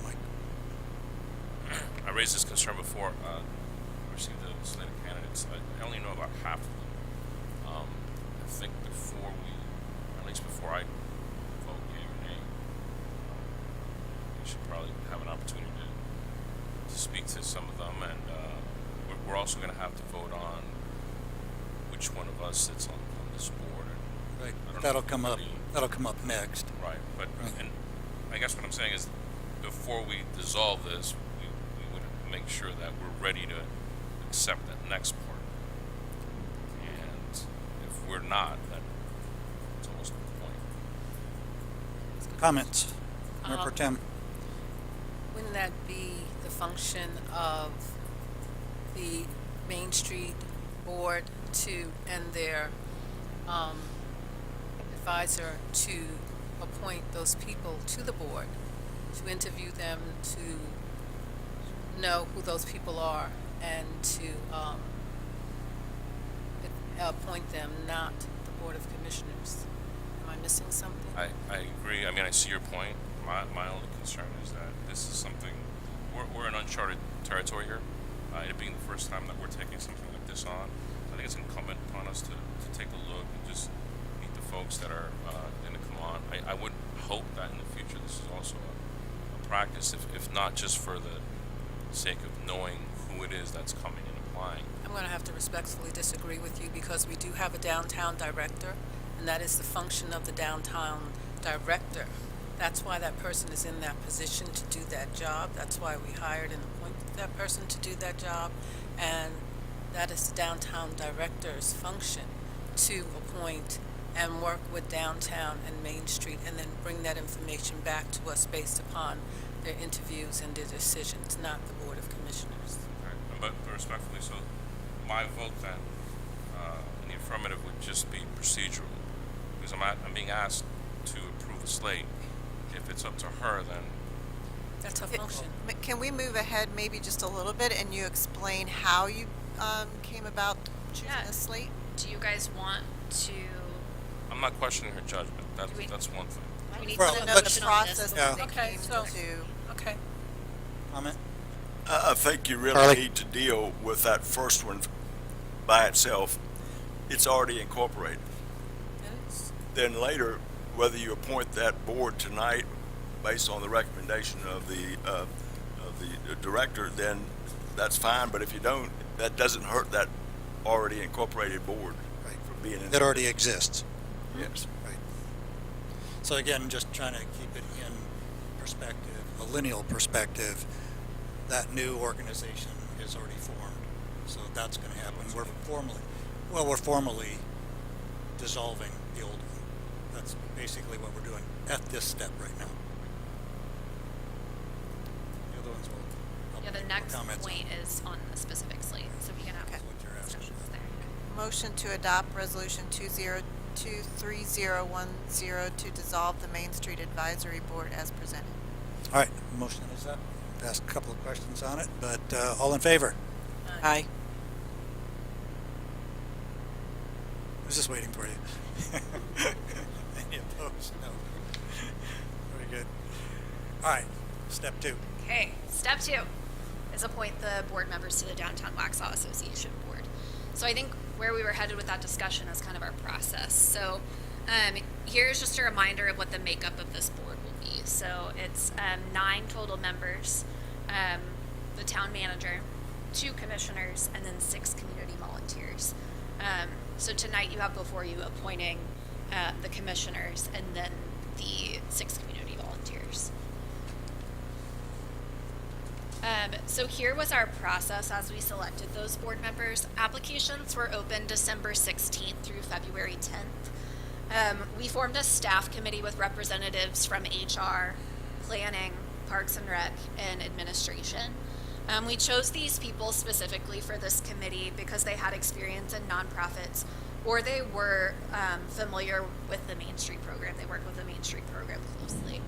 Mike. I raised this concern before. I received a slate of candidates. I only know about half of them. I think before we, or at least before I vote yea or nay, we should probably have an opportunity to speak to some of them, and we're also going to have to vote on which one of us sits on this board. Right. I don't That'll know if come up. anybody- That'll come up next. Right, but, Right. and I guess what I'm saying is, before we dissolve this, we would make sure that we're ready to accept that next part. And if we're not, then it's almost the point. Comments? Mayor Pro Tem. Wouldn't that be the function of the Main Street Board to, and their advisor to appoint those people to the board, to interview them, to know who those people are, and to appoint them, not the Board of Commissioners? Am I missing something? I agree. I mean, I see your point. My only concern is that this is something, we're in uncharted territory here. It being the first time that we're taking something like this on, I think it's incumbent upon us to take a look and just meet the folks that are going to come on. I would hope that in the future this is also a practice, if not just for the sake of knowing who it is that's coming and applying. I'm going to have to respectfully disagree with you, because we do have a downtown director, and that is the function of the downtown director. That's why that person is in that position to do that job. That's why we hired and appointed that person to do that job. And that is the downtown director's function, to appoint and work with downtown and Main Street, and then bring that information back to us based upon their interviews and their decisions, not the Board of Commissioners. Okay. But respectfully, so my vote then in the affirmative would just be procedural, because I'm being asked to approve a slate. If it's up to her, then That's her function. Can we move ahead maybe just a little bit, and you explain how you came about choosing Yeah. this slate? Do you guys want to? I'm not questioning her judgment. we- That's one thing. We need Well, to know let's- the motion on this process before that we- they Okay, came so- to. Okay. Comment? I think you really Charlie? need to deal with that first one by itself. It's already incorporated. Then later, whether you appoint that board tonight based on the recommendation of the director, then that's fine. But if you don't, that doesn't hurt that already incorporated board Right. from being in. That already exists. Yes. Right. So again, just trying to keep it in perspective, a lineal perspective, that new organization is already formed. So that's going to happen. We're formally dissolving the old one. That's basically what we're doing at this step right now. The other ones will. Yeah, the next comments. point is on the specific slate, so we can have What you're asking. discussions there. Motion to adopt resolution 2023-010 to dissolve the Main Street Advisory Board as presented. All right, motion is up. Ask a couple of questions on it, but all in favor? Aye. I was just waiting for you. Any opposed? No. Very good. All right, step 2. Okay, step 2 is appoint the board members to the Downtown Waxhaw Association Board. So I think where we were headed with that discussion is kind of our process. So here's just a reminder of what the makeup of this board will be. So it's 9 total members, the town manager, 2 commissioners, and then 6 community volunteers. So tonight you have before you appointing the commissioners and then the 6 community volunteers. So here was our process as we selected those board members. Applications were open December 16th through February 10th. We formed a staff committee with representatives from HR, planning, Parks and Rec, and administration. We chose these people specifically for this committee because they had experience in nonprofits or they were familiar with the Main Street program. They work with the Main Street program closely.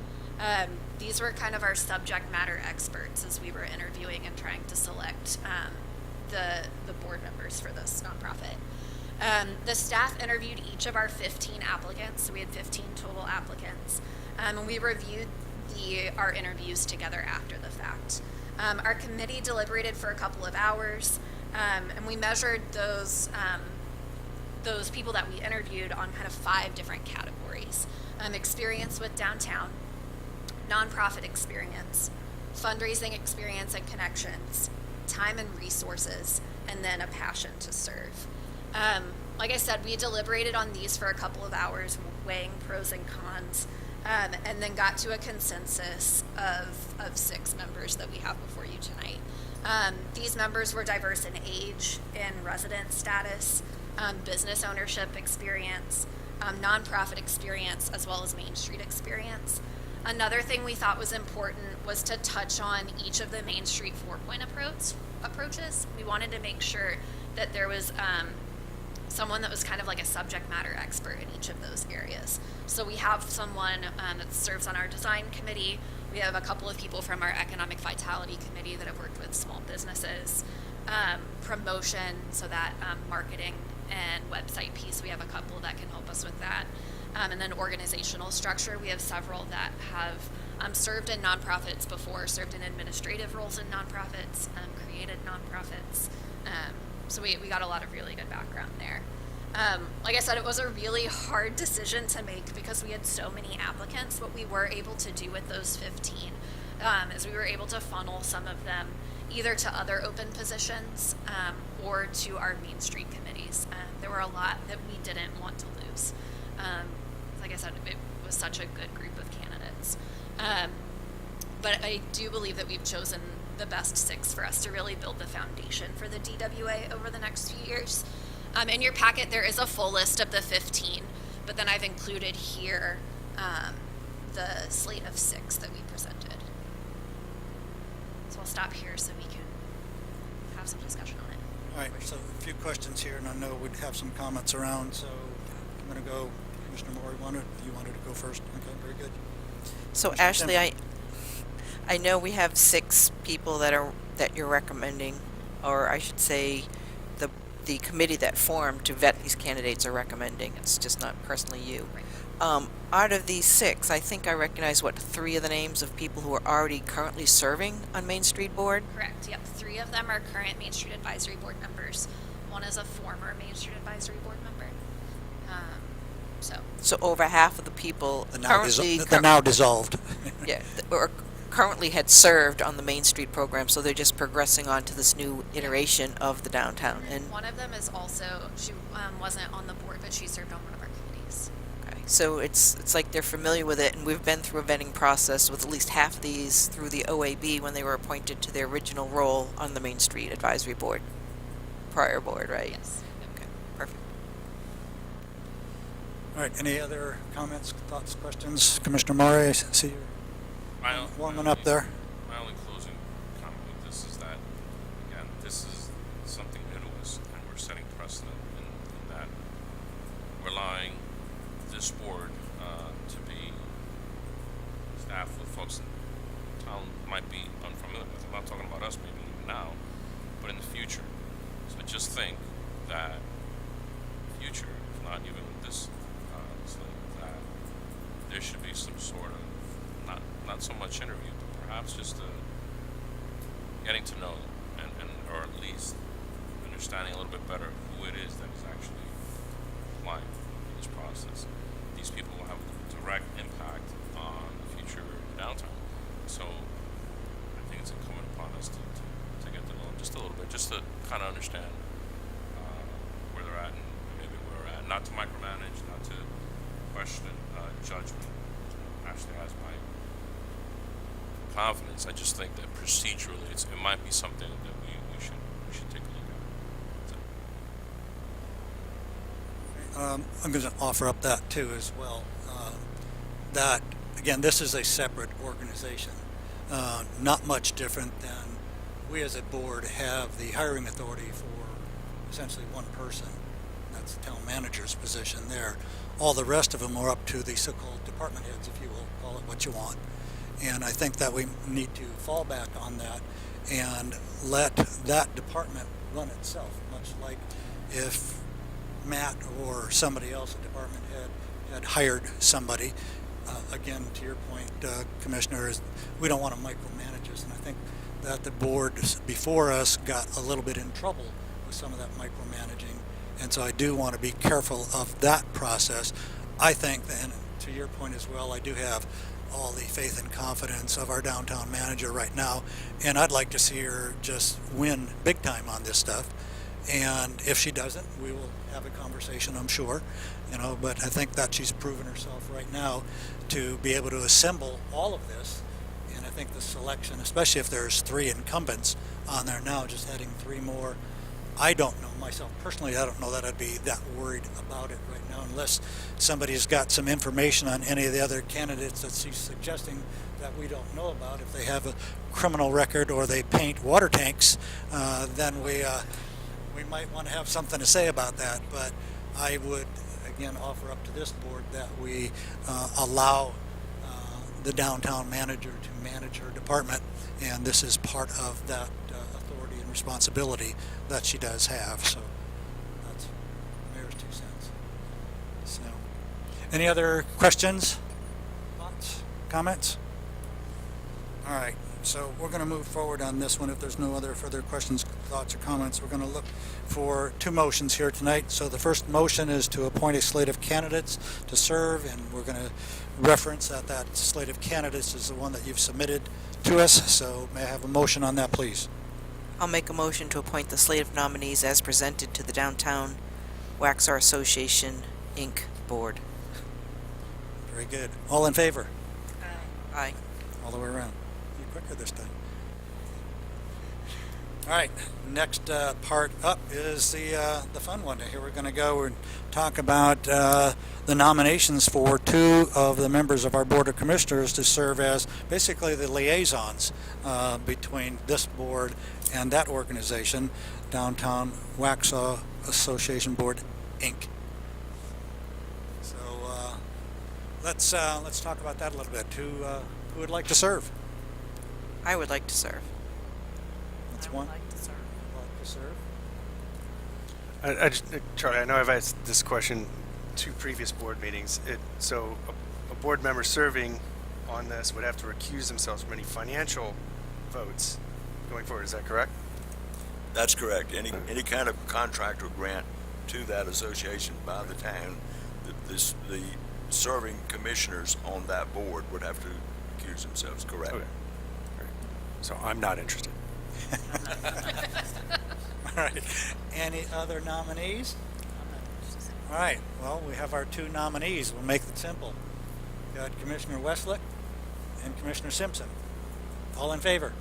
These were kind of our subject matter experts as we were interviewing and trying to select the board members for this nonprofit. The staff interviewed each of our 15 applicants, so we had 15 total applicants, and we reviewed our interviews together after the fact. Our committee deliberated for a couple of hours, and we measured those people that we interviewed on kind of 5 different categories. Experience with downtown, nonprofit experience, fundraising experience and connections, time and resources, and then a passion to serve. Like I said, we deliberated on these for a couple of hours, weighing pros and cons, and then got to a consensus of 6 members that we have before you tonight. These members were diverse in age, in resident status, business ownership experience, nonprofit experience, as well as Main Street experience. Another thing we thought was important was to touch on each of the Main Street 4-point approaches. We wanted to make sure that there was someone that was kind of like a subject matter expert in each of those areas. So we have someone that serves on our design committee. We have a couple of people from our economic vitality committee that have worked with small businesses. Promotion, so that marketing and website piece, we have a couple that can help us with that. And then organizational structure, we have several that have served in nonprofits before, served in administrative roles in nonprofits, created nonprofits. So we got a lot of really good background there. Like I said, it was a really hard decision to make because we had so many applicants. What we were able to do with those 15 is we were able to funnel some of them either to other open positions or to our Main Street committees. There were a lot that we didn't want to lose. Like I said, it was such a good group of candidates. But I do believe that we've chosen the best 6 for us to really build the foundation for the DWA over the next few years. In your packet, there is a full list of the 15, but then I've included here the slate of 6 that we presented. So I'll stop here so we can have some discussion on it. All right, so a few questions here, and I know we'd have some comments around, so I'm going to go, Commissioner Moore, you wanted to go first? Okay, very good. So Commissioner Ashley, Simpson. I know we have 6 people that you're recommending, or I should say the committee that formed to vet these candidates are recommending. It's just not personally you. Right. Out of these 6, I think I recognize, 3 of the names of people who are already currently serving on Main Street Board? Correct, yep. 3 of them are current Main Street Advisory Board members. 1 is a former Main Street Advisory Board member. So over half of the people The now dissolved. yeah, or currently had served on the Main Street program, so they're just progressing on to this new iteration of the downtown. And one of them is also, she wasn't on the board, but she served on one of our committees. okay, so it's like they're familiar with it, and we've been through a vetting process with at least half of these through the OAB when they were appointed to their original role on the Main Street Advisory Board. prior board, right? Yes. Okay, perfect. All right, any other comments, thoughts, questions? Commissioner Murray, I see you warming up there. My only closing comment with this is that, again, this is something new to us, and we're setting precedent in that we're allowing this board to be staffed with folks that the town might be unfamiliar with. I'm not talking about us maybe even now, but in the future. So just think that future, if not even with this slate, that there should be some sort of not so much interview, but perhaps just getting to know them, and or at least understanding a little bit better who it is that is actually applying for this process. These people will have a direct impact on the future downtown. So I think it's incumbent upon us to get to know them just a little bit, just to kind of understand where they're at and maybe where we're at. Not to micromanage, not to question judgment. Actually has my confidence. I just think that procedurally it might be something that we should take a look at. I'm going to offer up that too as well. That, again, this is a separate organization. Not much different than we as a board have the hiring authority for essentially one person. That's the town manager's position there. All the rest of them are up to the so-called department heads, if you will, call it what you want. And I think that we need to fall back on that and let that department run itself, much like if Matt or somebody else, a department head, had hired somebody. Again, to your point, Commissioner, is we don't want to micromanage us, and I think that the board before us got a little bit in trouble with some of that micromanaging, and so I do want to be careful of that process. I think, and to your point as well, I do have all the faith and confidence of our downtown manager right now, and I'd like to see her just win big time on this stuff. And if she doesn't, we will have a conversation, I'm sure, but I think that she's proven herself right now to be able to assemble all of this. And I think the selection, especially if there's 3 incumbents on there now, just adding 3 more, I don't know myself personally, I don't know that I'd be that worried about it right now, unless somebody's got some information on any of the other candidates that she's suggesting that we don't know about. If they have a criminal record or they paint water tanks, then we might want to have something to say about that. But I would, again, offer up to this board that we allow the downtown manager to manage her department, and this is part of that authority and responsibility that she does have. So that's Mayor's 2 cents. So, any other questions, thoughts, comments? All right. So we're going to move forward on this one. If there's no other further questions, thoughts, or comments, we're going to look for 2 motions here tonight. So the first motion is to appoint a slate of candidates to serve, and we're going to reference that slate of candidates is the one that you've submitted to us. So may I have a motion on that, please? I'll make a motion to appoint the slate of nominees as presented to the Downtown Waxhaw Association, Inc. Board. Very good. All in favor? Aye. All the way around. Quicker this time. All right, next part up is the fun one. Here we're going to go and talk about the nominations for 2 of the members of our Board of Commissioners to serve as basically the liaisons between this board and that organization, Downtown Waxhaw Association Board, Inc. So let's talk about that a little bit. Who would like to serve? I would like to serve. That's one. like to serve. Like to serve. Charlie, I know I've asked this question 2 previous board meetings. So a board member serving on this would have to recuse themselves from any financial votes going forward. Is that correct? That's correct. Any kind of contract or grant to that association by the town, the serving commissioners on that board would have to recuse themselves. Correct. Okay. So I'm not interested. All right. Any other nominees? All right. Well, we have our 2 nominees. We'll make it simple. We got Commissioner Wesolek and Commissioner Simpson. All in favor?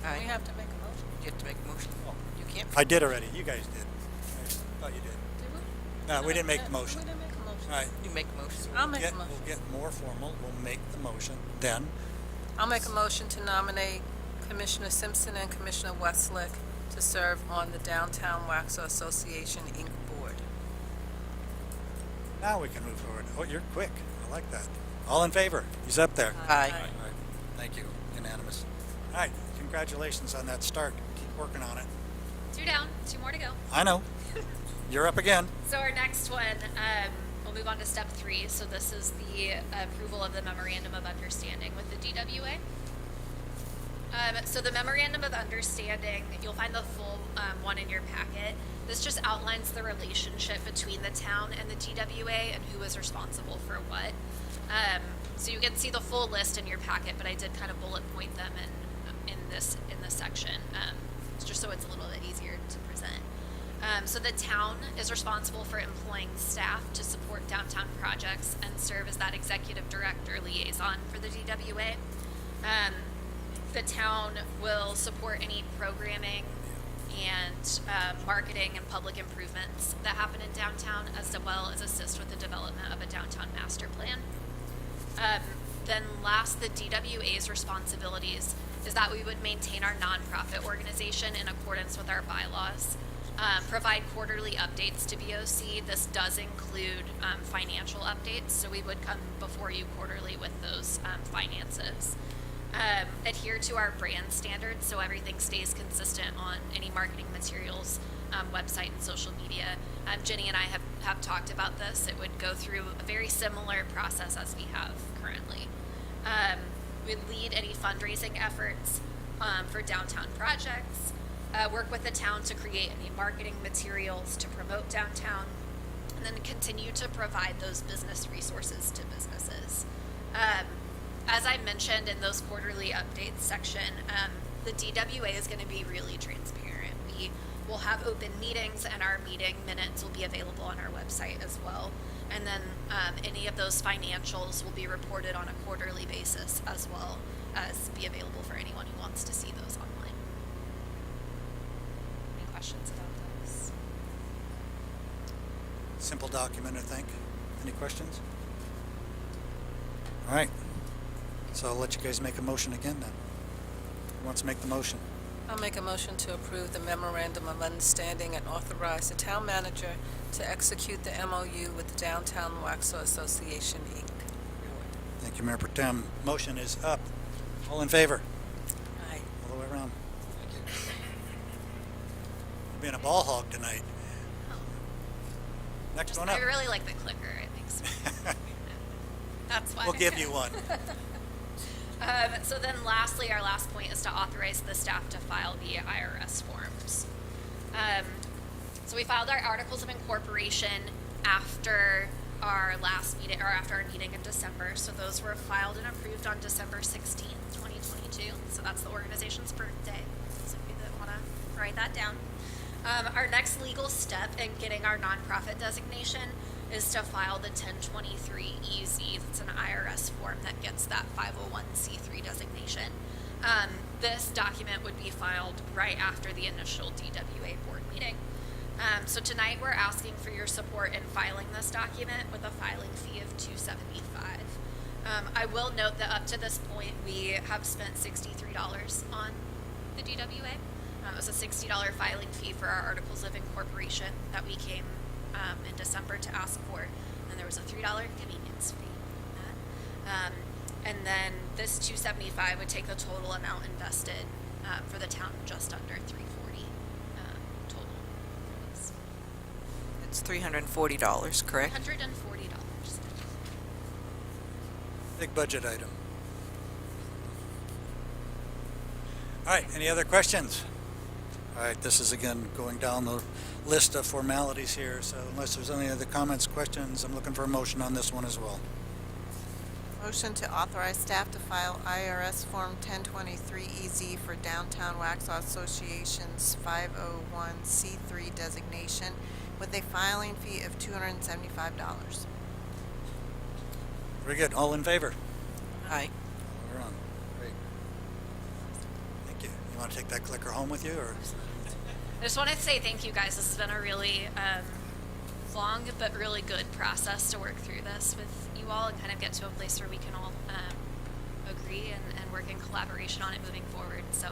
Aye. We have to make a motion. You have to make a motion. Oh, You can't. I did already. You guys did. I thought you did. No, we didn't make the motion. We didn't make a motion. All right. You make a motion. I'll make a motion. We'll get more formal. We'll make the motion then. I'll make a motion to nominate Commissioner Simpson and Commissioner Wesolek to serve on the Downtown Waxhaw Association, Inc. Board. Now we can move forward. Oh, you're quick. I like that. All in favor? He's up there. Aye. All right. Thank you. Unanimous. All right. Congratulations on that start. Keep working on it. 2 down, 2 more to go. I know. You're up again. So our next one, we'll move on to step 3. So this is the approval of the memorandum of understanding with the DWA. So the memorandum of understanding, you'll find the full one in your packet. This just outlines the relationship between the town and the DWA and who is responsible for what. So you can see the full list in your packet, but I did kind of bullet point them in this section, just so it's a little bit easier to present. So the town is responsible for employing staff to support downtown projects and serve as that executive director liaison for the DWA. The town will support any programming and marketing and public improvements that happen in downtown, as well as assist with the development of a downtown master plan. Then last, the DWA's responsibilities is that we would maintain our nonprofit organization in accordance with our bylaws, provide quarterly updates to BOC. This does include financial updates, so we would come before you quarterly with those finances. Adhere to our brand standards, so everything stays consistent on any marketing materials, website and social media. Jenny and I have talked about this. It would go through a very similar process as we have currently. We'd lead any fundraising efforts for downtown projects, work with the town to create any marketing materials to promote downtown, and then continue to provide those business resources to businesses. As I mentioned in those quarterly updates section, the DWA is going to be really transparent. We will have open meetings, and our meeting minutes will be available on our website as well. And then any of those financials will be reported on a quarterly basis, as well as be available for anyone who wants to see those online. Any questions about this? Simple document, I think. Any questions? All right. So I'll let you guys make a motion again then. Who wants to make the motion? I'll make a motion to approve the memorandum of understanding and authorize the town manager to execute the MOU with the Downtown Waxhaw Association, Inc. Thank you, Mayor Pro Tem. Motion is up. All in favor? Aye. All the way around. Thank you. You're being a ball hog tonight. Next one up. I really like the clicker. It makes me. That's why. We'll give you one. So then lastly, our last point is to authorize the staff to file the IRS forms. So we filed our articles of incorporation after our last meeting, or after our meeting in December. So those were filed and approved on December 16th, 2022. So that's the organization's birthday. So if you want to write that down. Our next legal step in getting our nonprofit designation is to file the 1023-EZ. It's an IRS form that gets that 501c3 designation. This document would be filed right after the initial DWA board meeting. So tonight we're asking for your support in filing this document with a filing fee of $275. I will note that up to this point we have spent $63 on the DWA. It was a $60 filing fee for our articles of incorporation that we came in December to ask for, and there was a $3 convenience fee on that. And then this $275 would take the total amount invested for the town just under $340 total. It's $340, correct? $140. Big budget item. All right, any other questions? All right, this is again going down the list of formalities here, so unless there's any other comments, questions, I'm looking for a motion on this one as well. Motion to authorize staff to file IRS Form 1023-EZ for Downtown Waxhaw Association's 501c3 designation with a filing fee of $275. Very good. All in favor? Aye. We're on. Great. Thank you. You want to take that clicker home with you, or? I just want to say thank you guys. This has been a really long but really good process to work through this with you all and kind of get to a place where we can all agree and work in collaboration on it moving forward. So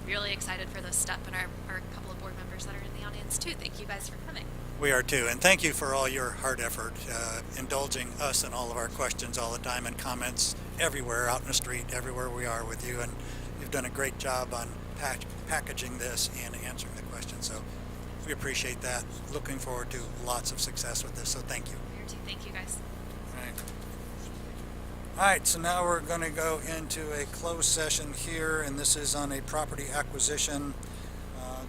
really excited for this step, and our couple of board members that are in the audience too. Thank you guys for coming. We are too, and thank you for all your hard effort, indulging us in all of our questions all the time and comments everywhere, out in the street, everywhere we are with you, and you've done a great job on packaging this and answering the questions, so we appreciate that. Looking forward to lots of success with this, so thank you. Here too. Thank you guys. All right, so now we're going to go into a closed session here, and this is on a property acquisition.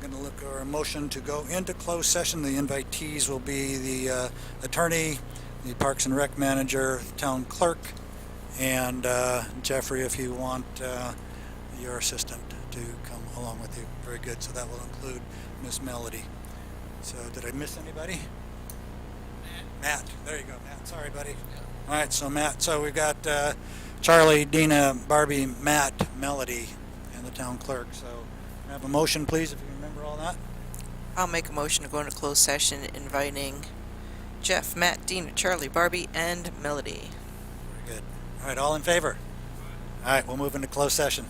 Going to look for a motion to go into closed session. The invitees will be the attorney, the Parks and Rec manager, the town clerk, and Jeffrey, if you want your assistant to come along with you. Very good. So that will include Miss Melody. So did I miss anybody? Matt. There you go, Matt. Sorry, buddy. All right, so Matt. So we've got Charlie, Dina, Barbie, Matt, Melody, and the town clerk. So can I have a motion, please, if you remember all that. I'll make a motion to go into closed session inviting Jeff, Matt, Dina, Charlie, Barbie, and Melody. Very good. All right, all in favor? All right, we'll move into closed session.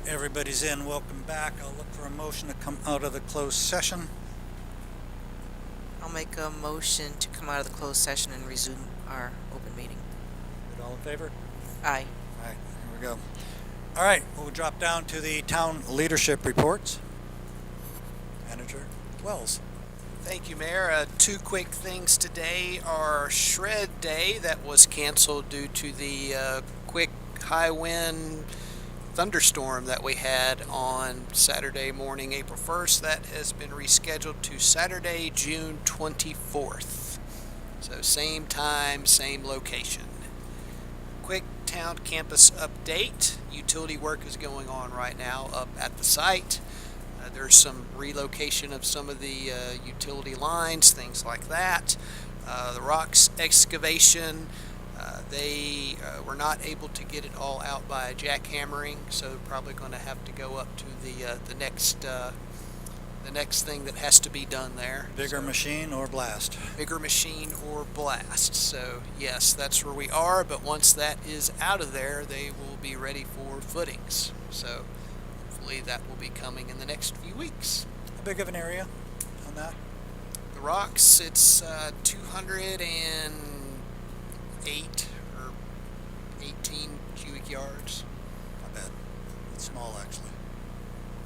everybody's in. Welcome back. I'll look for a motion to come out of the closed session. I'll make a motion to come out of the closed session and resume our open meeting. All in favor? Aye. All right, here we go. All right, we'll drop down to the town leadership reports. Manager Wells. Thank you, Mayor. Two quick things today. Our shred day that was canceled due to the quick high wind thunderstorm that we had on Saturday morning, April 1st. That has been rescheduled to Saturday, June 24th. So same time, same location. Quick town campus update. Utility work is going on right now up at the site. There's some relocation of some of the utility lines, things like that. The rocks excavation, they were not able to get it all out by jackhammering, so probably going to have to go up to the next thing that has to be done there. Bigger machine or blast? Bigger machine or blast. So yes, that's where we are, but once that is out of there, they will be ready for footings. So hopefully that will be coming in the next few weeks. How big of an area on that? The rocks, it's 208 or 18 cubic yards. Not bad. It's small, actually.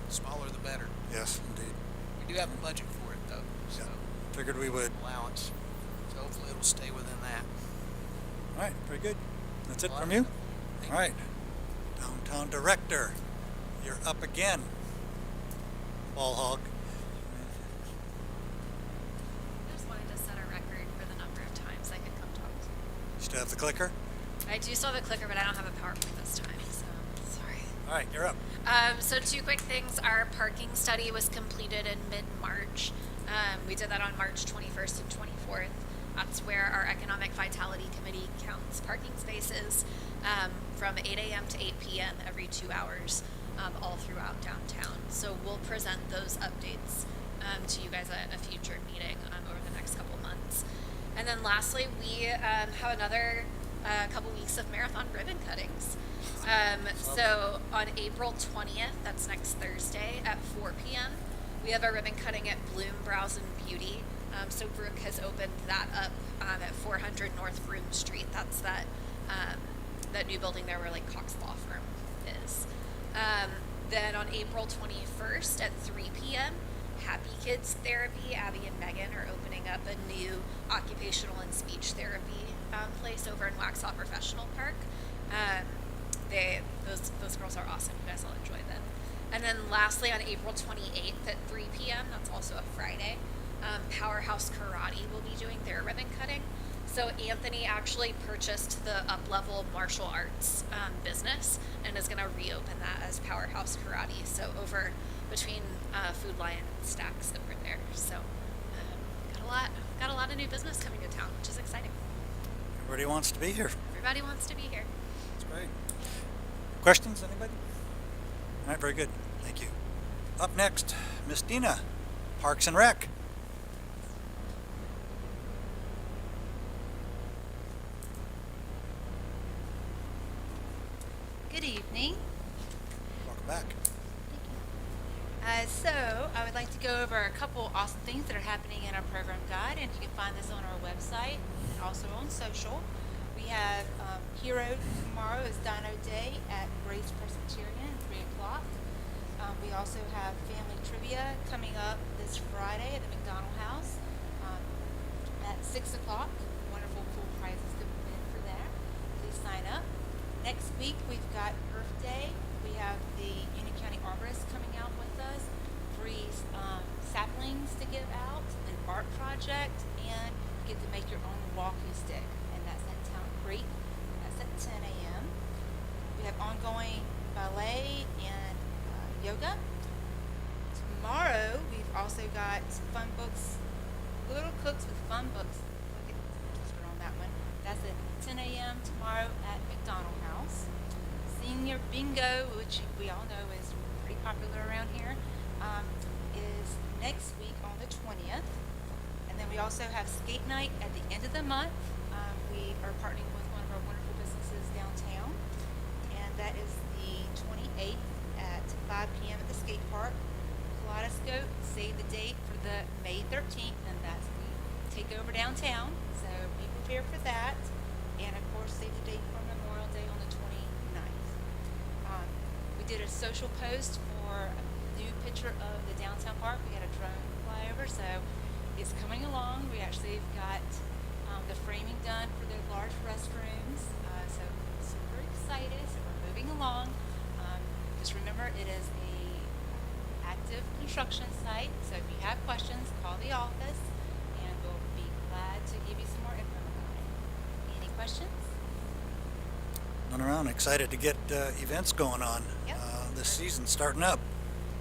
Smaller the better. Yes, indeed. We do have a budget for it, though. So figured we would. Allowance. So hopefully it'll stay within that. All right, very good. That's it from you? All right. Downtown Director, you're up again. Ball hog. I just wanted to set a record for the number of times I could come talk to you. You still have the clicker? I do still have a clicker, but I don't have a PowerPoint this time, so sorry. All right, you're up. So two quick things. Our parking study was completed in mid-March. We did that on March 21st and 24th. That's where our Economic Vitality Committee counts parking spaces from 8 a.m. to 8 p.m. every 2 hours all throughout downtown. So we'll present those updates to you guys at a future meeting over the next couple months. And then lastly, we have another couple weeks of marathon ribbon cuttings. So on April 20th, that's next Thursday at 4 p.m., we have a ribbon cutting at Bloom Brows and Beauty. So Brooke has opened that up at 400 North Broom Street. That's that new building there where like Cox Law Firm is. Then on April 21st at 3 p.m., Happy Kids Therapy, Abby and Megan are opening up a new occupational and speech therapy place over in Waxhaw Professional Park. Those girls are awesome. You guys will enjoy them. And then lastly, on April 28th at 3 p.m., that's also a Friday, Powerhouse Karate will be doing their ribbon cutting. So Anthony actually purchased the up-level martial arts business and is going to reopen that as Powerhouse Karate. So over between Food Lion and Stacks over there. So got a lot of new business coming to town, which is exciting. Everybody wants to be here. Everybody wants to be here. That's great. Questions, anybody? All right, very good. Thank you. Up next, Miss Dina, Parks and Rec. Good evening. Welcome back. So I would like to go over a couple awesome things that are happening in our program guide, and you can find this on our website and also on social. We have Hero tomorrow is Dino Day at Grace Presbyterian at 3 o'clock. We also have family trivia coming up this Friday at the McDonald House at 6 o'clock. Wonderful cool prizes to win for that. Please sign up. Next week we've got Earth Day. We have the Union County Arborist coming out with us. Free saplings to give out, an art project, and you get to make your own walking stick. And that's at Town Creek. That's at 10 a.m. We have ongoing ballet and yoga. Tomorrow we've also got fun books, Little Cooks with Fun Books. Look at the poster on that one. That's at 10 a.m. tomorrow at McDonald House. Senior Bingo, which we all know is pretty popular around here, is next week on the 20th. And then we also have skate night at the end of the month. We are partnering with one of our wonderful businesses downtown, and that is the 28th at 5 p.m. at the skate park. Kaleidoscope, save the date for the May 13th, and that's the takeover downtown. So be prepared for that. And of course, save the date for Memorial Day on the 29th. We did a social post for a new picture of the downtown park. We had a drone flyover, so it's coming along. We actually have got the framing done for the large restrooms, so super excited. So we're moving along. Just remember, it is a active construction site, so if you have questions, call the office, and we'll be glad to give you some more info about it. Any questions? Run around, excited to get events going on. Yep. This season starting up.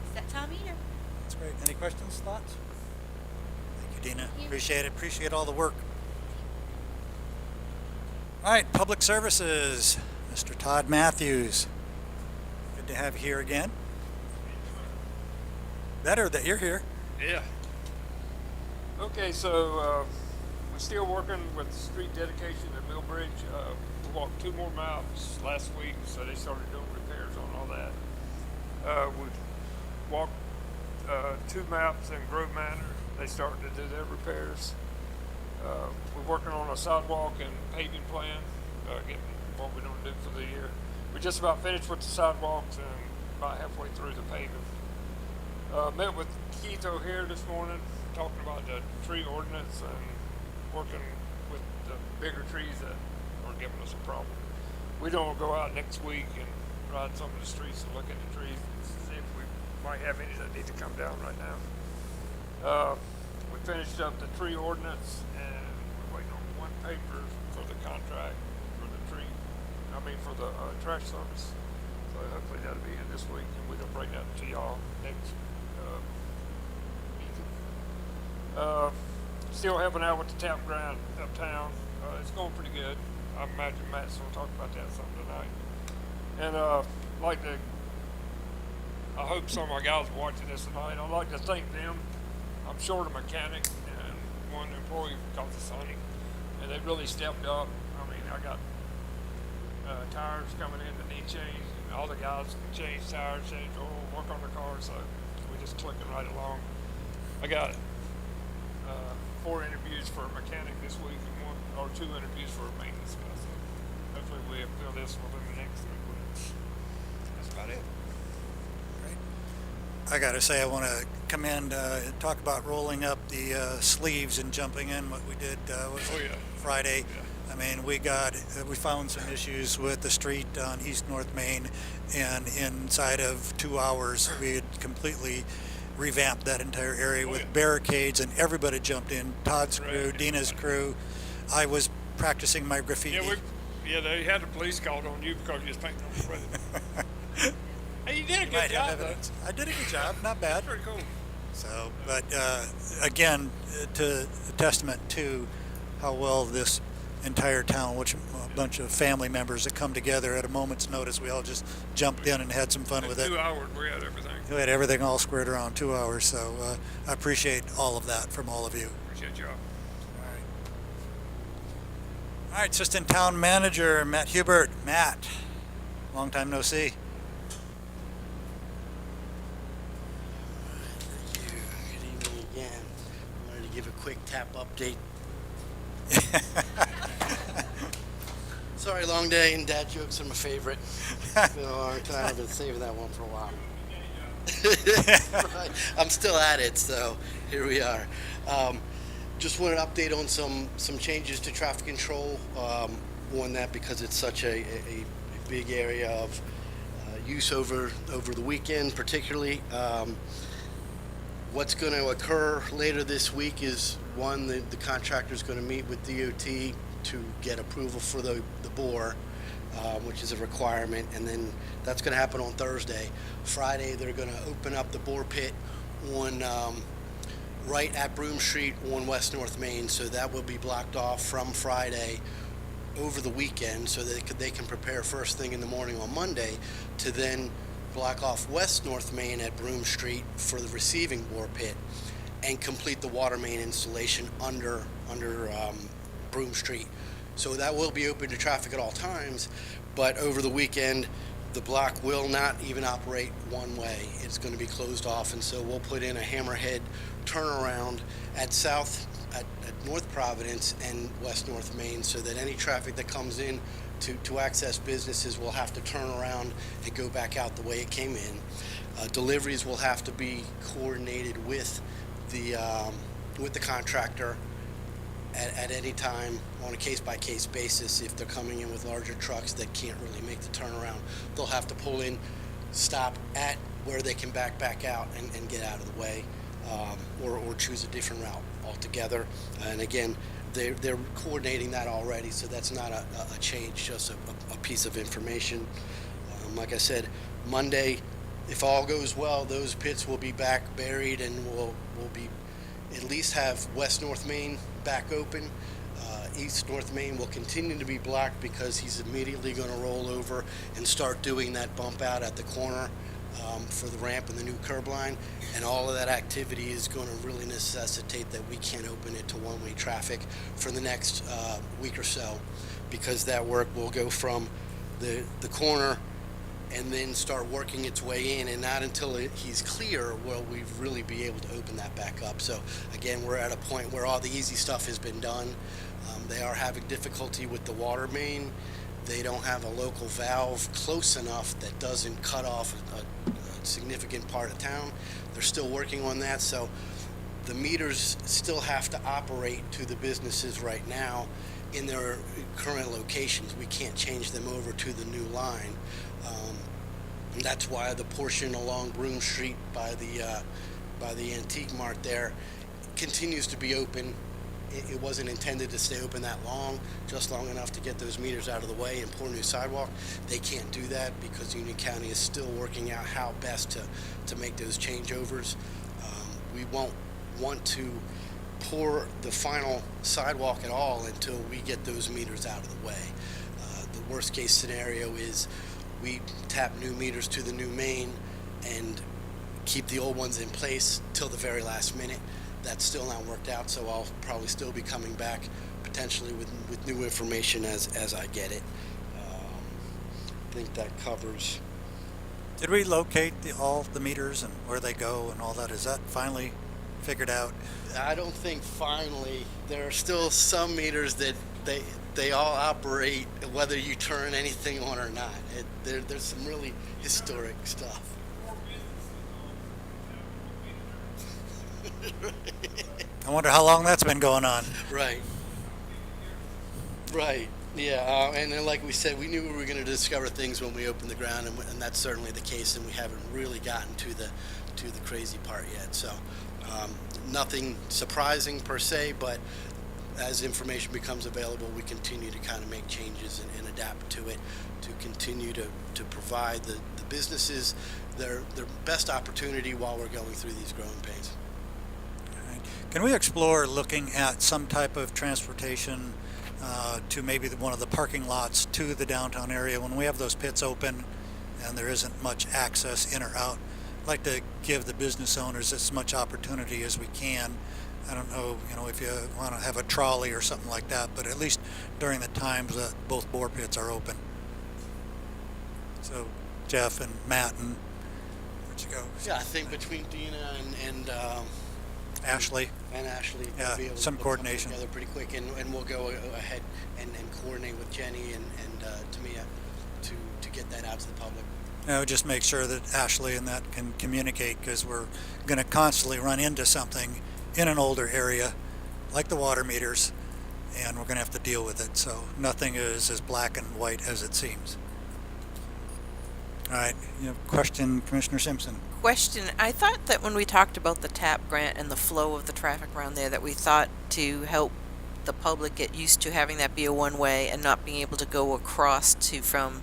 It's that time of year. That's great. Any questions, thoughts? Thank you, Dina. Appreciate it. Appreciate all the work. All right, Public Services, Mr. Todd Matthews. Good to have you here again. Better that you're here. Yeah. Okay, so we're still working with the street dedication at Millbridge. We walked 2 more miles last week, so they started doing repairs on all that. We walked 2 maps in Grove Manor. They started to do their repairs. We're working on a sidewalk and paving plan, getting what we're going to do for the year. We're just about finished with the sidewalks and about halfway through the paving. Met with Keith O'Hare this morning, talking about the tree ordinance and working with the bigger trees that are giving us a problem. We don't go out next week and ride some of the streets and look at the trees and see if we might have any that need to come down right now. We finished up the tree ordinance, and we're waiting on 1 paper for the contract for the for the trash service. So hopefully that'll be in this week, and we'll bring that to y'all next meeting. Still helping out with the tap ground uptown. It's going pretty good. I imagine Matt's going to talk about that some tonight. And I hope some of my guys are watching this tonight. I'd like to thank them. I'm short a mechanic and 1 employee because it's sunny, and they really stepped up. I mean, I got tires coming in that need changed, and all the guys can change tires, change oil, work on the car, so we're just clicking right along. I got 4 interviews for a mechanic this week and 2 interviews for a maintenance guy, so hopefully we'll fill this within the next 3 weeks. That's about it. I got to say, I want to commend, talk about rolling up the sleeves and jumping in what we did Friday. Yeah. I mean, we found some issues with the street on East North Main, and inside of 2 hours, we had completely revamped that entire area with barricades, and everybody jumped in. Todd's crew, Dina's crew. I was practicing my graffiti. Yeah, they had the police called on you because you was painting on the road. Hey, you did a good job, though. I did a good job, not bad. Pretty cool. So, but again, to a testament to how well this entire town, which a bunch of family members that come together at a moment's notice, we all just jumped in and had some fun with it. 2 hours, we had everything. We had everything all squared around 2 hours, so I appreciate all of that from all of you. Appreciate y'all. All right, Assistant Town Manager Matt Hubert. Matt, long time no see. Good evening again. I wanted to give a quick tap update. Sorry, long day, and dad jokes are my favorite. It's been a long time. I've been saving that one for a while. Right. I'm still at it, so here we are. Just wanted to update on some changes to traffic control on that because it's such a big area of use over the weekend, particularly. What's going to occur later this week is, one, the contractor is going to meet with DOT to get approval for the bore, which is a requirement, and then that's going to happen on Thursday. Friday, they're going to open up the bore pit on right at Broome Street on West North Main, so that will be blocked off from Friday over the weekend, so that they can prepare first thing in the morning on Monday to then block off West North Main at Broome Street for the receiving bore pit and complete the water main installation under Broome Street. So that will be open to traffic at all times, but over the weekend the block will not even operate one way. It's going to be closed off, and so we'll put in a hammerhead turnaround at North Providence and West North Main, so that any traffic that comes in to access businesses will have to turn around and go back out the way it came in. Deliveries will have to be coordinated with the contractor at any time on a case-by-case basis. If they're coming in with larger trucks that can't really make the turnaround, they'll have to pull in, stop at where they can back out and get out of the way, or choose a different route altogether. And again, they're coordinating that already, so that's not a change, just a piece of information. Like I said, Monday, if all goes well, those pits will be back buried, and we'll be at least have West North Main back open. East North Main will continue to be blocked because he's immediately going to roll over and start doing that bump out at the corner for the ramp and the new curb line, and all of that activity is going to really necessitate that we can't open it to one-way traffic for the next week or so, because that work will go from the corner and then start working its way in, and not until he's clear will we really be able to open that back up. So again, we're at a point where all the easy stuff has been done. They are having difficulty with the water main. They don't have a local valve close enough that doesn't cut off a significant part of town. They're still working on that, so the meters still have to operate to the businesses right now in their current locations. We can't change them over to the new line. And that's why the portion along Broome Street by the Antique Mart there continues to be open. It wasn't intended to stay open that long, just long enough to get those meters out of the way and pour new sidewalk. They can't do that because Union County is still working out how best to make those changeovers. We won't want to pour the final sidewalk at all until we get those meters out of the way. The worst case scenario is we tap new meters to the new main and keep the old ones in place till the very last minute. That's still not worked out, so I'll probably still be coming back potentially with new information as I get it. I think that covers. Did we locate all the meters and where they go and all that? Is that finally figured out? I don't think finally. There are still some meters that they all operate whether you turn anything on or not. There's some really historic stuff. I wonder how long that's been going on. Right. Yeah, and then like we said, we knew we were going to discover things when we opened the ground, and that's certainly the case, and we haven't really gotten to the crazy part yet. So nothing surprising per se, but as information becomes available, we continue to kind of make changes and adapt to it to continue to provide the businesses their best opportunity while we're going through these growing pains. Can we explore looking at some type of transportation to maybe one of the parking lots to the downtown area when we have those pits open and there isn't much access in or out? I'd like to give the business owners as much opportunity as we can. I don't know, if you want to have a trolley or something like that, but at least during the times that both bore pits are open. So Jeff and Matt, and where'd you go? Yeah, I think between Dina and Ashley. They'll be able some to coordination come together pretty quick, and we'll go ahead and coordinate with Jenny and Tamia to get that out to the public. Just make sure that Ashley and that can communicate, because we're going to constantly run into something in an older area like the water meters, and we're going to have to deal with it. So nothing is as black and white as it seems. All right, question, Commissioner Simpson. Question. I thought that when we talked about the TAP grant and the flow of the traffic around there, that we thought to help the public get used to having that be a one-way and not being able to go across from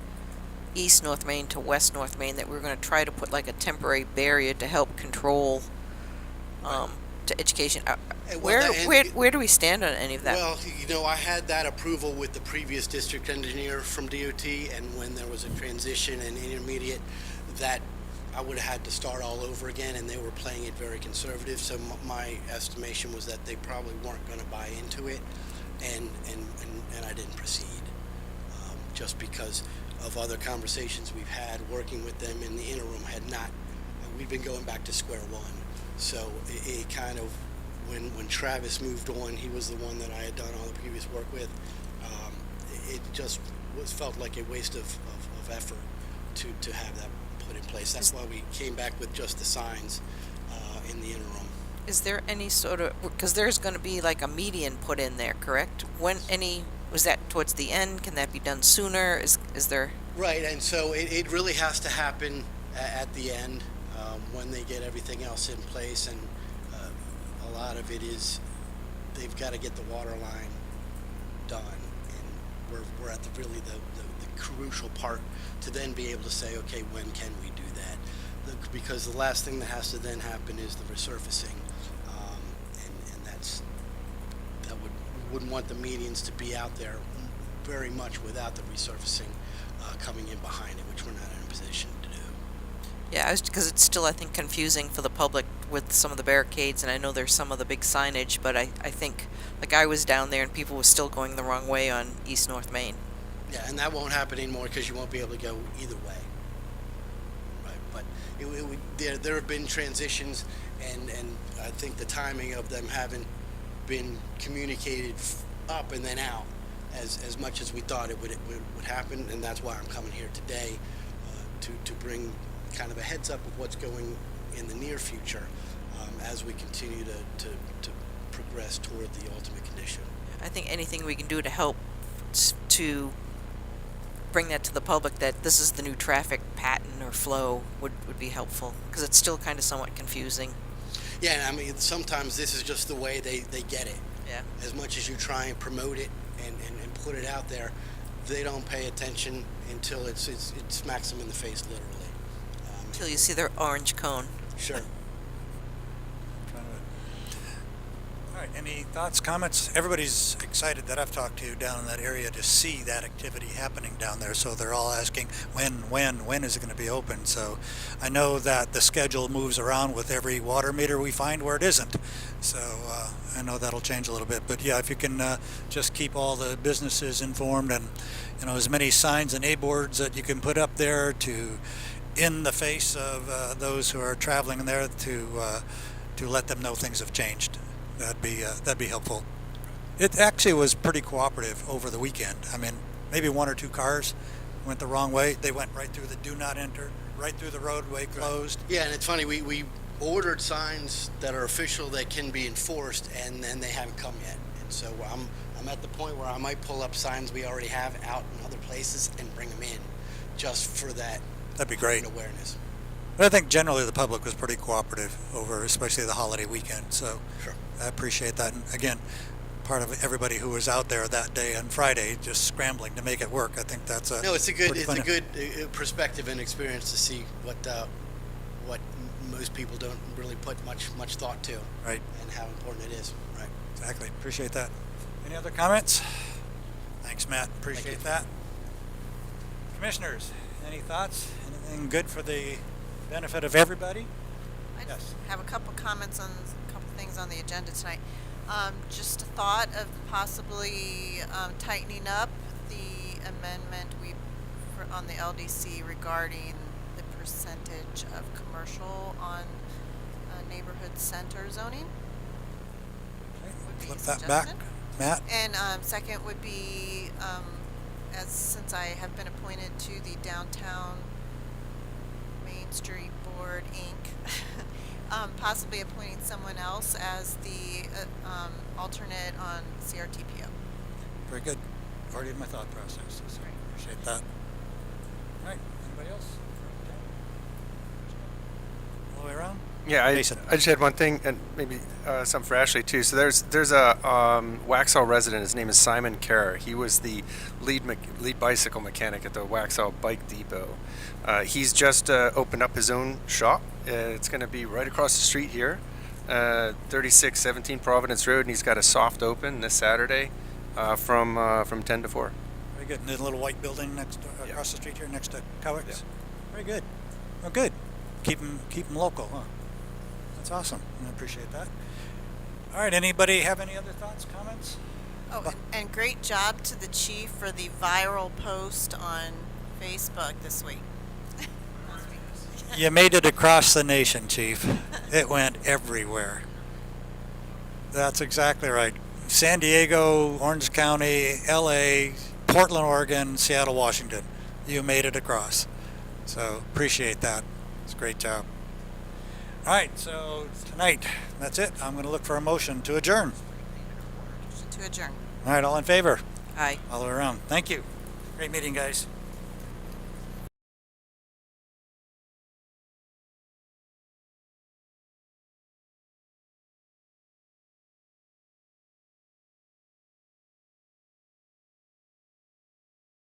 East North Main to West North Main, that we were going to try to put like a temporary barrier to help control to education. Where do we stand on any of that? Well, I had that approval with the previous district engineer from DOT, and when there was a transition and intermediate, that I would have had to start all over again, and they were playing it very conservative. So my estimation was that they probably weren't going to buy into it, and I didn't proceed, just because of other conversations we've had working with them in the interim had not, we've been going back to square one. So it kind of, when Travis moved on, he was the one that I had done all the previous work with. It just felt like a waste of effort to have that put in place. That's why we came back with just the signs in the interim. Is there any sort of, because there's going to be like a median put in there, correct? Was that towards the end? Can that be done sooner? Is there? Right, and so it really has to happen at the end when they get everything else in place, and a lot of it is they've got to get the water line done, and we're at the crucial part to then be able to say, okay, when can we do that? Because the last thing that has to then happen is the resurfacing, and we wouldn't want the medians to be out there very much without the resurfacing coming in behind it, which we're not in a position to do. Yeah, because it's still, I think, confusing for the public with some of the barricades, and I know there's some of the big signage, but I think, like, I was down there and people were still going the wrong way on East North Main. Yeah, and that won't happen anymore because you won't be able to go either way. Right, but there have been transitions, and I think the timing of them haven't been communicated up and then out as much as we thought it would happen, and that's why I'm coming here today to bring kind of a heads up of what's going in the near future as we continue to progress toward the ultimate condition. I think anything we can do to help to bring that to the public, that this is the new traffic pattern or flow, would be helpful, because it's still kind of somewhat confusing. Yeah, I mean, sometimes this is just the way they get it. Yeah. As much as you try and promote it and put it out there, they don't pay attention until it smacks them in the face, literally. Until you see their orange cone. Sure. All right, any thoughts, comments? Everybody's excited that I've talked to down in that area to see that activity happening down there, so they're all asking when is it going to be open? So I know that the schedule moves around with every water meter we find where it isn't. So I know that'll change a little bit, but yeah, if you can just keep all the businesses informed, and as many signs and A-boards that you can put up there to in the face of those who are traveling in there to let them know things have changed. That'd be helpful. It actually was pretty cooperative over the weekend. I mean, maybe one or two cars went the wrong way. They went right through the do not enter, right through the roadway closed. Right. Yeah, and it's funny, we ordered signs that are official that can be enforced, and then they haven't come yet. And so I'm at the point where I might pull up signs we already have out in other places and bring them in, just for that. That'd be great. Awareness. But I think generally the public was pretty cooperative over, especially the holiday weekend. So sure. I appreciate that. And again, part of everybody who was out there that day on Friday just scrambling to make it work. I think that's a it's a good perspective and experience to see what most people don't really put much thought to. Right. And how important it is. Right. Exactly. Appreciate that. Any other comments? Thanks, Matt. Appreciate that. Commissioners, any thoughts? Anything good for the benefit of everybody? I just have a couple comments on a couple things on the agenda tonight. Just a thought of possibly tightening up the amendment on the LDC regarding the percentage of commercial on neighborhood center zoning. Flip that back, Matt. And second would be, since I have been appointed to the Downtown Main Street Board, Inc., possibly appointing someone else as the alternate on CRTPO. Very good. Already in my thought process. So appreciate that. All right. Anybody else? All the way around? Yeah, I Jason. just had one thing, and maybe something for Ashley too. So there's a Waxhaw resident. His name is Simon Kerr. He was the lead bicycle mechanic at the Waxhaw Bike Depot. He's just opened up his own shop. It's going to be right across the street here, 3617 Providence Road, and he's got a soft open this Saturday from 10 to 4. Very good. And there's a little white building across the street here next to Cowick's. Yeah. Very good. Oh, good. Keep them local, huh? That's awesome. I appreciate that. All right. Anybody have any other thoughts, comments? Oh, and great job to the chief for the viral post on Facebook this week. You made it across the nation, Chief. It went everywhere. That's exactly right. San Diego, Orange County, LA, Portland, Oregon, Seattle, Washington. You made it across. So appreciate that. It's a great job. All right, so tonight, that's it. I'm going to look for a motion to adjourn. To adjourn. All right, all in favor? Aye. All the way around. Thank you. Great meeting, guys.